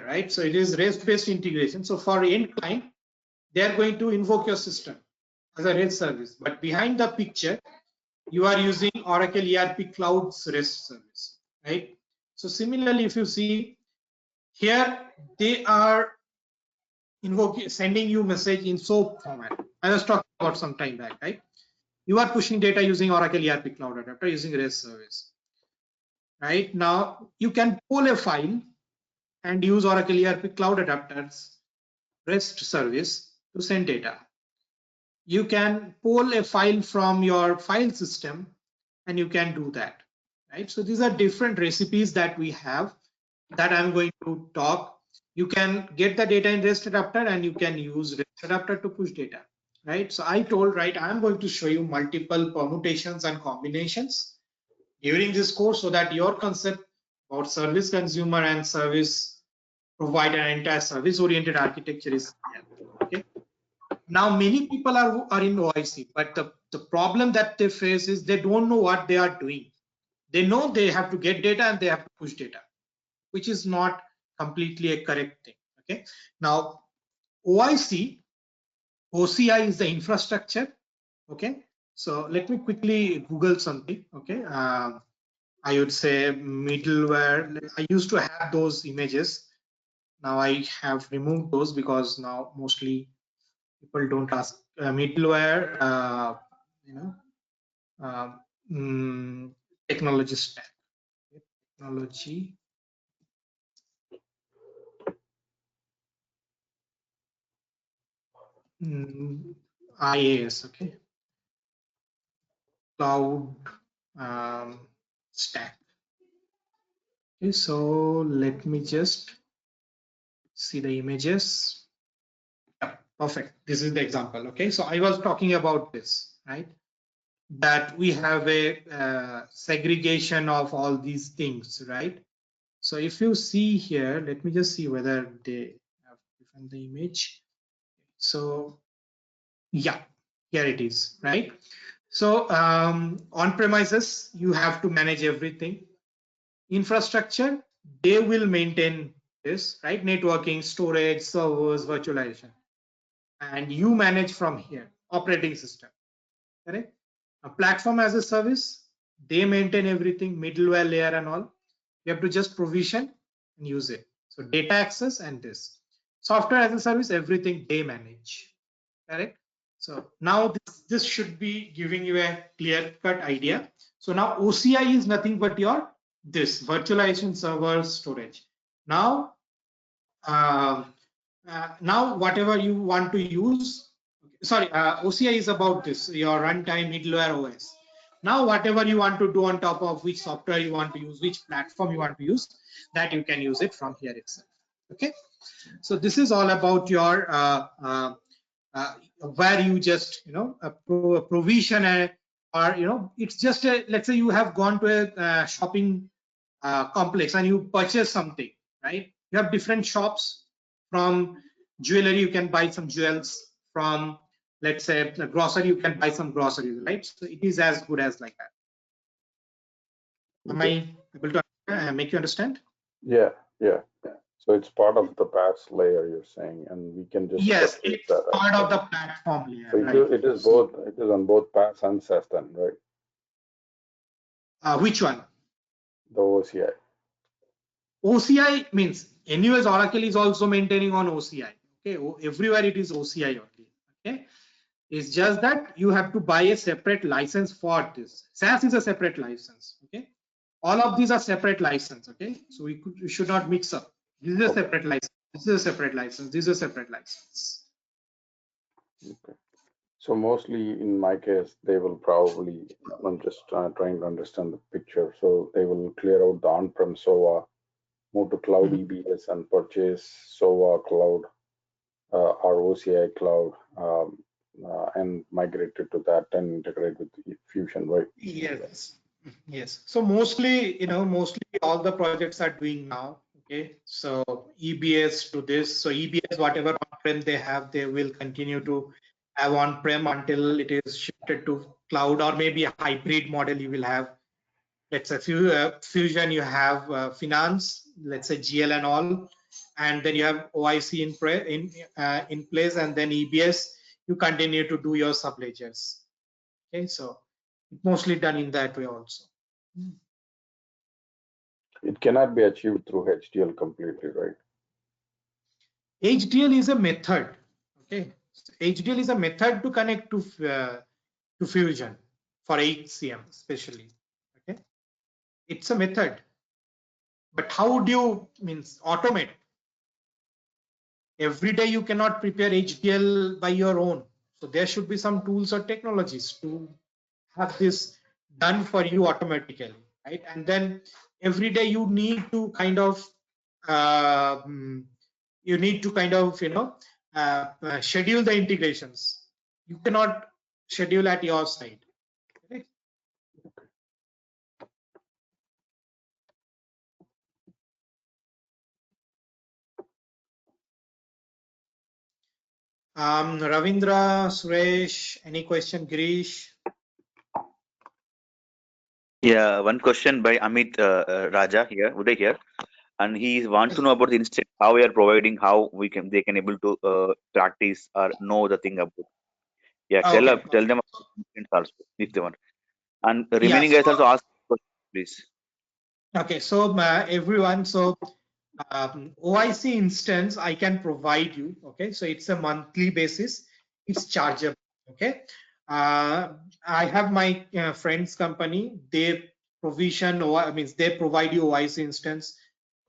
right? So it is REST-based integration. So for end client, they are going to invoke your system as a REST service, but behind the picture, you are using Oracle ERP Cloud's REST service, right? So similarly, if you see here, they are sending you message in SOAP format. I was talking about some time back, right? You are pushing data using Oracle ERP Cloud Adapter using REST service. Right now, you can pull a file and use Oracle ERP Cloud Adapter's REST service to send data. You can pull a file from your file system, and you can do that, right? So these are different recipes that we have that I'm going to talk. You can get the data in REST adapter, and you can use REST adapter to push data, right? So I told, right, I'm going to show you multiple permutations and combinations during this course, so that your concept about service consumer and service provider and entire service oriented architecture is clear. Okay. Now many people are in OIC, but the problem that they face is they don't know what they are doing. They know they have to get data and they have to push data, which is not completely a correct thing. Okay. Now OIC, OCI is the infrastructure. Okay. So let me quickly Google something. Okay. I would say middleware. I used to have those images. Now I have removed those because now mostly people don't ask middleware. Technology stack. Technology. IaaS. Okay. Cloud stack. Okay, so let me just see the images. Yeah, perfect. This is the example. Okay, so I was talking about this, right? That we have a segregation of all these things, right? So if you see here, let me just see whether they have given the image. So yeah, here it is, right? So on premises, you have to manage everything. Infrastructure, they will maintain this, right? Networking, storage, servers, virtualization, and you manage from here, operating system, correct? A platform as a service, they maintain everything, middleware layer and all. You have to just provision and use it. So data access and this. Software as a service, everything they manage, correct? So now this should be giving you a clear-cut idea. So now OCI is nothing but your this virtualization server storage. Now, now whatever you want to use, sorry, OCI is about this, your runtime middleware OS. Now whatever you want to do on top of which software you want to use, which platform you want to use, that you can use it from here itself. Okay, so this is all about your where you just provision or it's just a, let's say you have gone to a shopping complex and you purchase something, right? You have different shops. From jewelry you can buy some jewels, from let's say grocery you can buy some groceries, right? So it is as good as like that. Am I able to make you understand? Yeah. So it's part of the PaaS layer you're saying, and we can just yes, it's that part of the platform layer. So right? it is both. It is on both PaaS and SaaS then, right? Which one? The OCI. OCI means anyways Oracle is also maintaining on OCI. Okay, everywhere it is OCI only. Okay, it's just that you have to buy a separate license for this. SaaS is a separate license. Okay, all of these are separate license. Okay, so we should not mix up. This is a separate license. This is a separate license. This is a separate license. Okay. So mostly in my case, they will probably, I'm just trying to understand the picture. So they will clear out the on-prem SOA, move to cloud EBS and purchase SOA cloud or OCI cloud and migrate it to that and integrate with Fusion, right? Yes. So mostly, mostly all the projects are doing now. Okay, so EBS to this. So EBS, whatever on-prem they have, they will continue to have on-prem until it is shifted to cloud, or maybe a hybrid model you will have. Let's say Fusion, you have finance, let's say GL and all, and then you have OIC in place, and then EBS, you continue to do your subledgers. Okay, so mostly done in that way also. It cannot be achieved through HDL completely, right? HDL is a method. Okay, so HDL is a method to connect to Fusion for HCM especially. Okay, it's a method, but how would you automate? Every day you cannot prepare HDL by your own, so there should be some tools or technologies to have this done for you automatically, right? And then every day you need to kind of schedule the integrations. You cannot schedule at your side. Correct? Ravindra, Suresh, any question? Girish? Yeah, one question by Amit Raja here, Uday here, and he wants to know about the instance, how we are providing, how they can able to practice or know the thing about. Yeah, tell them about the instance also if they want, and the remaining guys also ask questions, please. Okay, so everyone, so OIC instance I can provide you. Okay, so it's a monthly basis, it's chargeable. Okay, I have my friend's company, they provision, they provide you OIC instance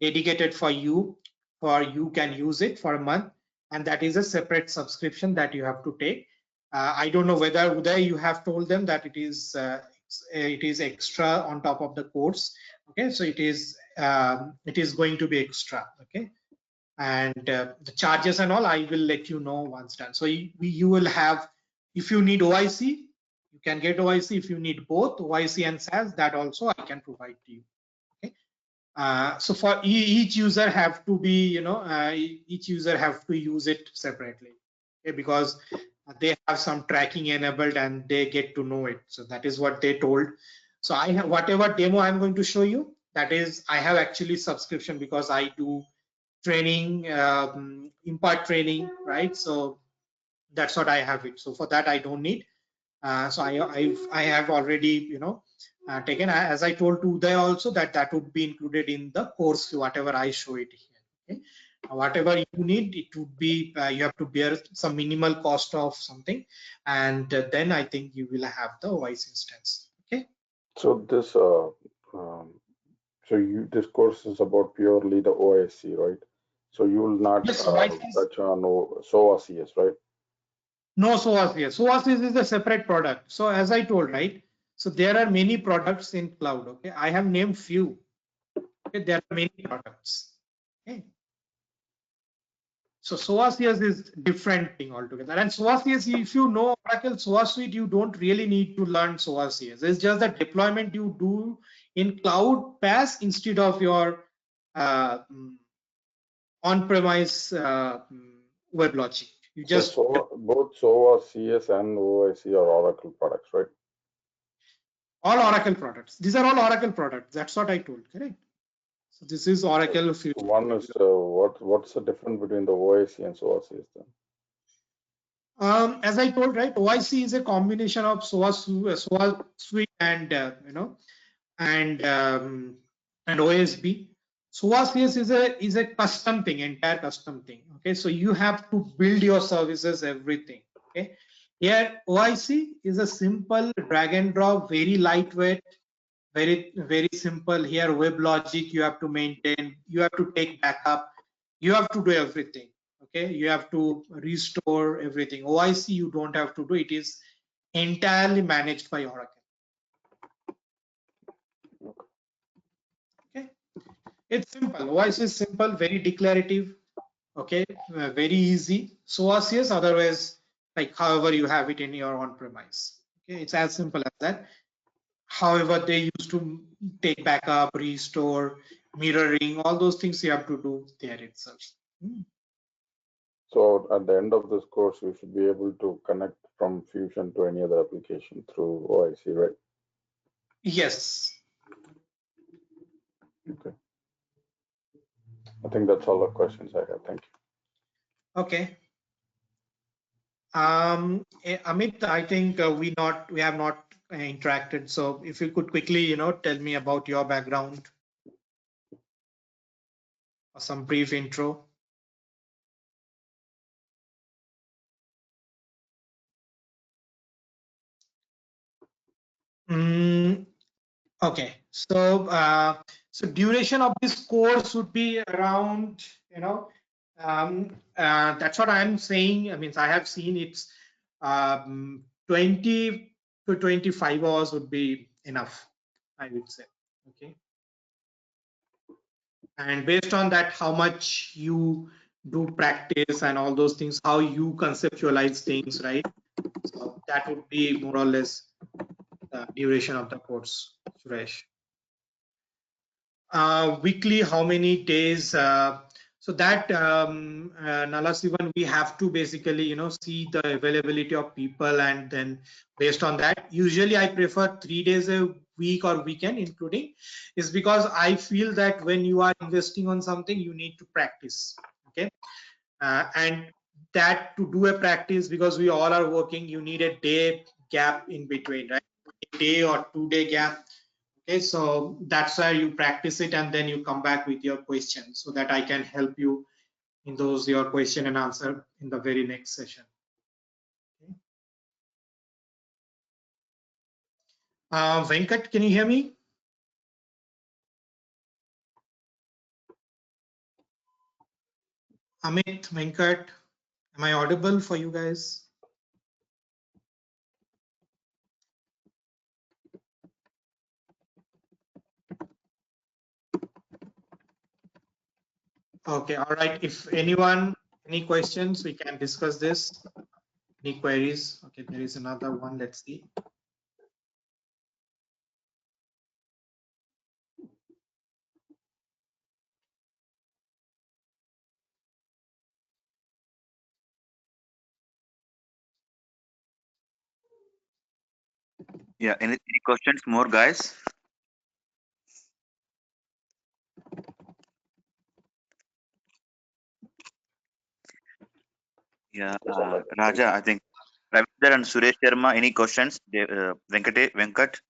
dedicated for you can use it for a month, and that is a separate subscription that you have to take. I don't know whether Uday, you have told them that it is extra on top of the course. Okay, so it is going to be extra. Okay, and the charges and all I will let you know once done. So you will have, if you need OIC, you can get OIC. If you need both OIC and SaaS, that also I can provide to you. Okay, so for each user have to be, each user have to use it separately. Okay, because they have some tracking enabled and they get to know it. So that is what they told. So I have whatever demo I'm going to show you, that is I have actually subscription because I do training, impart training, right? So that's what I have it. So for that I don't need. So I have already taken, as I told to Uday also, that would be included in the course whatever I show it here. Okay, whatever you need, it would be you have to bear some minimal cost of something, and then I think you will have the OIC instance. Okay, so this this course is about purely the OIC, right? So you will not yes, touch on SOA CS, right? No, SOA CS. SOA CS is a separate product. So as I told, right? So there are many products in cloud. Okay, I have named few. Okay, there are many products. Okay. So SOA CS is different thing altogether. And SOA CS, if you know Oracle SOA Suite, you don't really need to learn SOA CS. It's just the deployment you do in cloud PaaS instead of your on-premise WebLogic. You just both SOA CS and OIC are Oracle products, right? All Oracle products. These are all Oracle products. That's what I told. Correct. So this is Oracle. One is what's the difference between the OIC and SOA CS then? As I told, right, OIC is a combination of SOA Suite and and OSB. SOA CS is a custom thing, entire custom thing. Okay, so you have to build your services, everything. Okay, here OIC is a simple drag and drop, very lightweight, very simple. Here WebLogic you have to maintain, you have to take backup, you have to do everything. Okay, you have to restore everything. OIC you don't have to do, it is entirely managed by Oracle. Okay, it's simple. OIC is simple, very declarative. Okay, very easy. SOA CS otherwise, like however you have it in your on-premise. Okay, it's as simple as that. However, they used to take backup, restore, mirroring, all those things you have to do there itself. So at the end of this course, we should be able to connect from Fusion to any other application through OIC, right? Yes. Okay. I think that's all the questions I have. Thank you. Okay. Amit, I think we have not interacted. So if you could quickly, tell me about your background or some brief intro. Okay. So duration of this course would be around, that's what I'm saying. I mean, I have seen it's 20 to 25 hours would be enough, I would say. Okay. And based on that, how much you do practice and all those things, how you conceptualize things, right? So that would be more or less the duration of the course, Suresh. Weekly, how many days? So that Nalasivan, we have to basically, see the availability of people, and then based on that, usually I prefer 3 days a week or weekend, including, is because I feel that when you are investing on something, you need to practice. Okay, and that to do a practice, because we all are working, you need a day gap in between, right? A day or 2 day gap. Okay, so that's why you practice it and then you come back with your question so that I can help you in those your question and answer in the very next session. Okay. Venkat, can you hear me? Amit, Venkat, am I audible for you guys? Okay, all right. If anyone, any questions, we can discuss this. Any queries? Okay, there is another one. Let's see. Yeah, any questions more, guys? Yeah, Raja, I think Ravinder and Suresh Sharma, any questions? Venkat,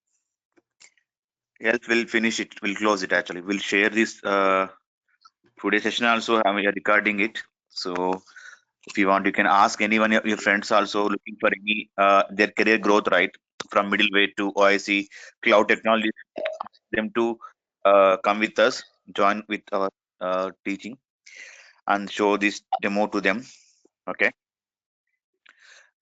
else we'll finish it. We'll close it actually. We'll share this today's session also. We are recording it. So if you want, you can ask anyone, your friends also looking for any their career growth, right? From middleweight to OIC, cloud technology, them to come with us, join with our teaching and show this demo to them. Okay.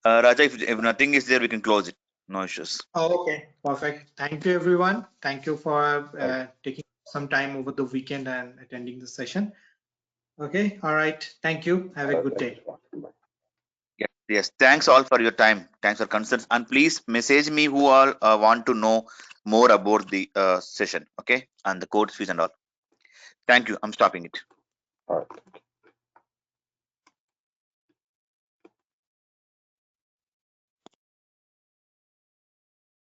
Raja, if nothing is there, we can close it. No issues. Oh, okay, perfect. Thank you, everyone. Thank you for taking some time over the weekend and attending the session. Okay, all right. Thank you. Have a good day. Yes, yes. Thanks all for your time. Thanks for concerns. And please message me who all want to know more about the session. Okay. And the code fees and all. Thank you. I'm stopping it. All right.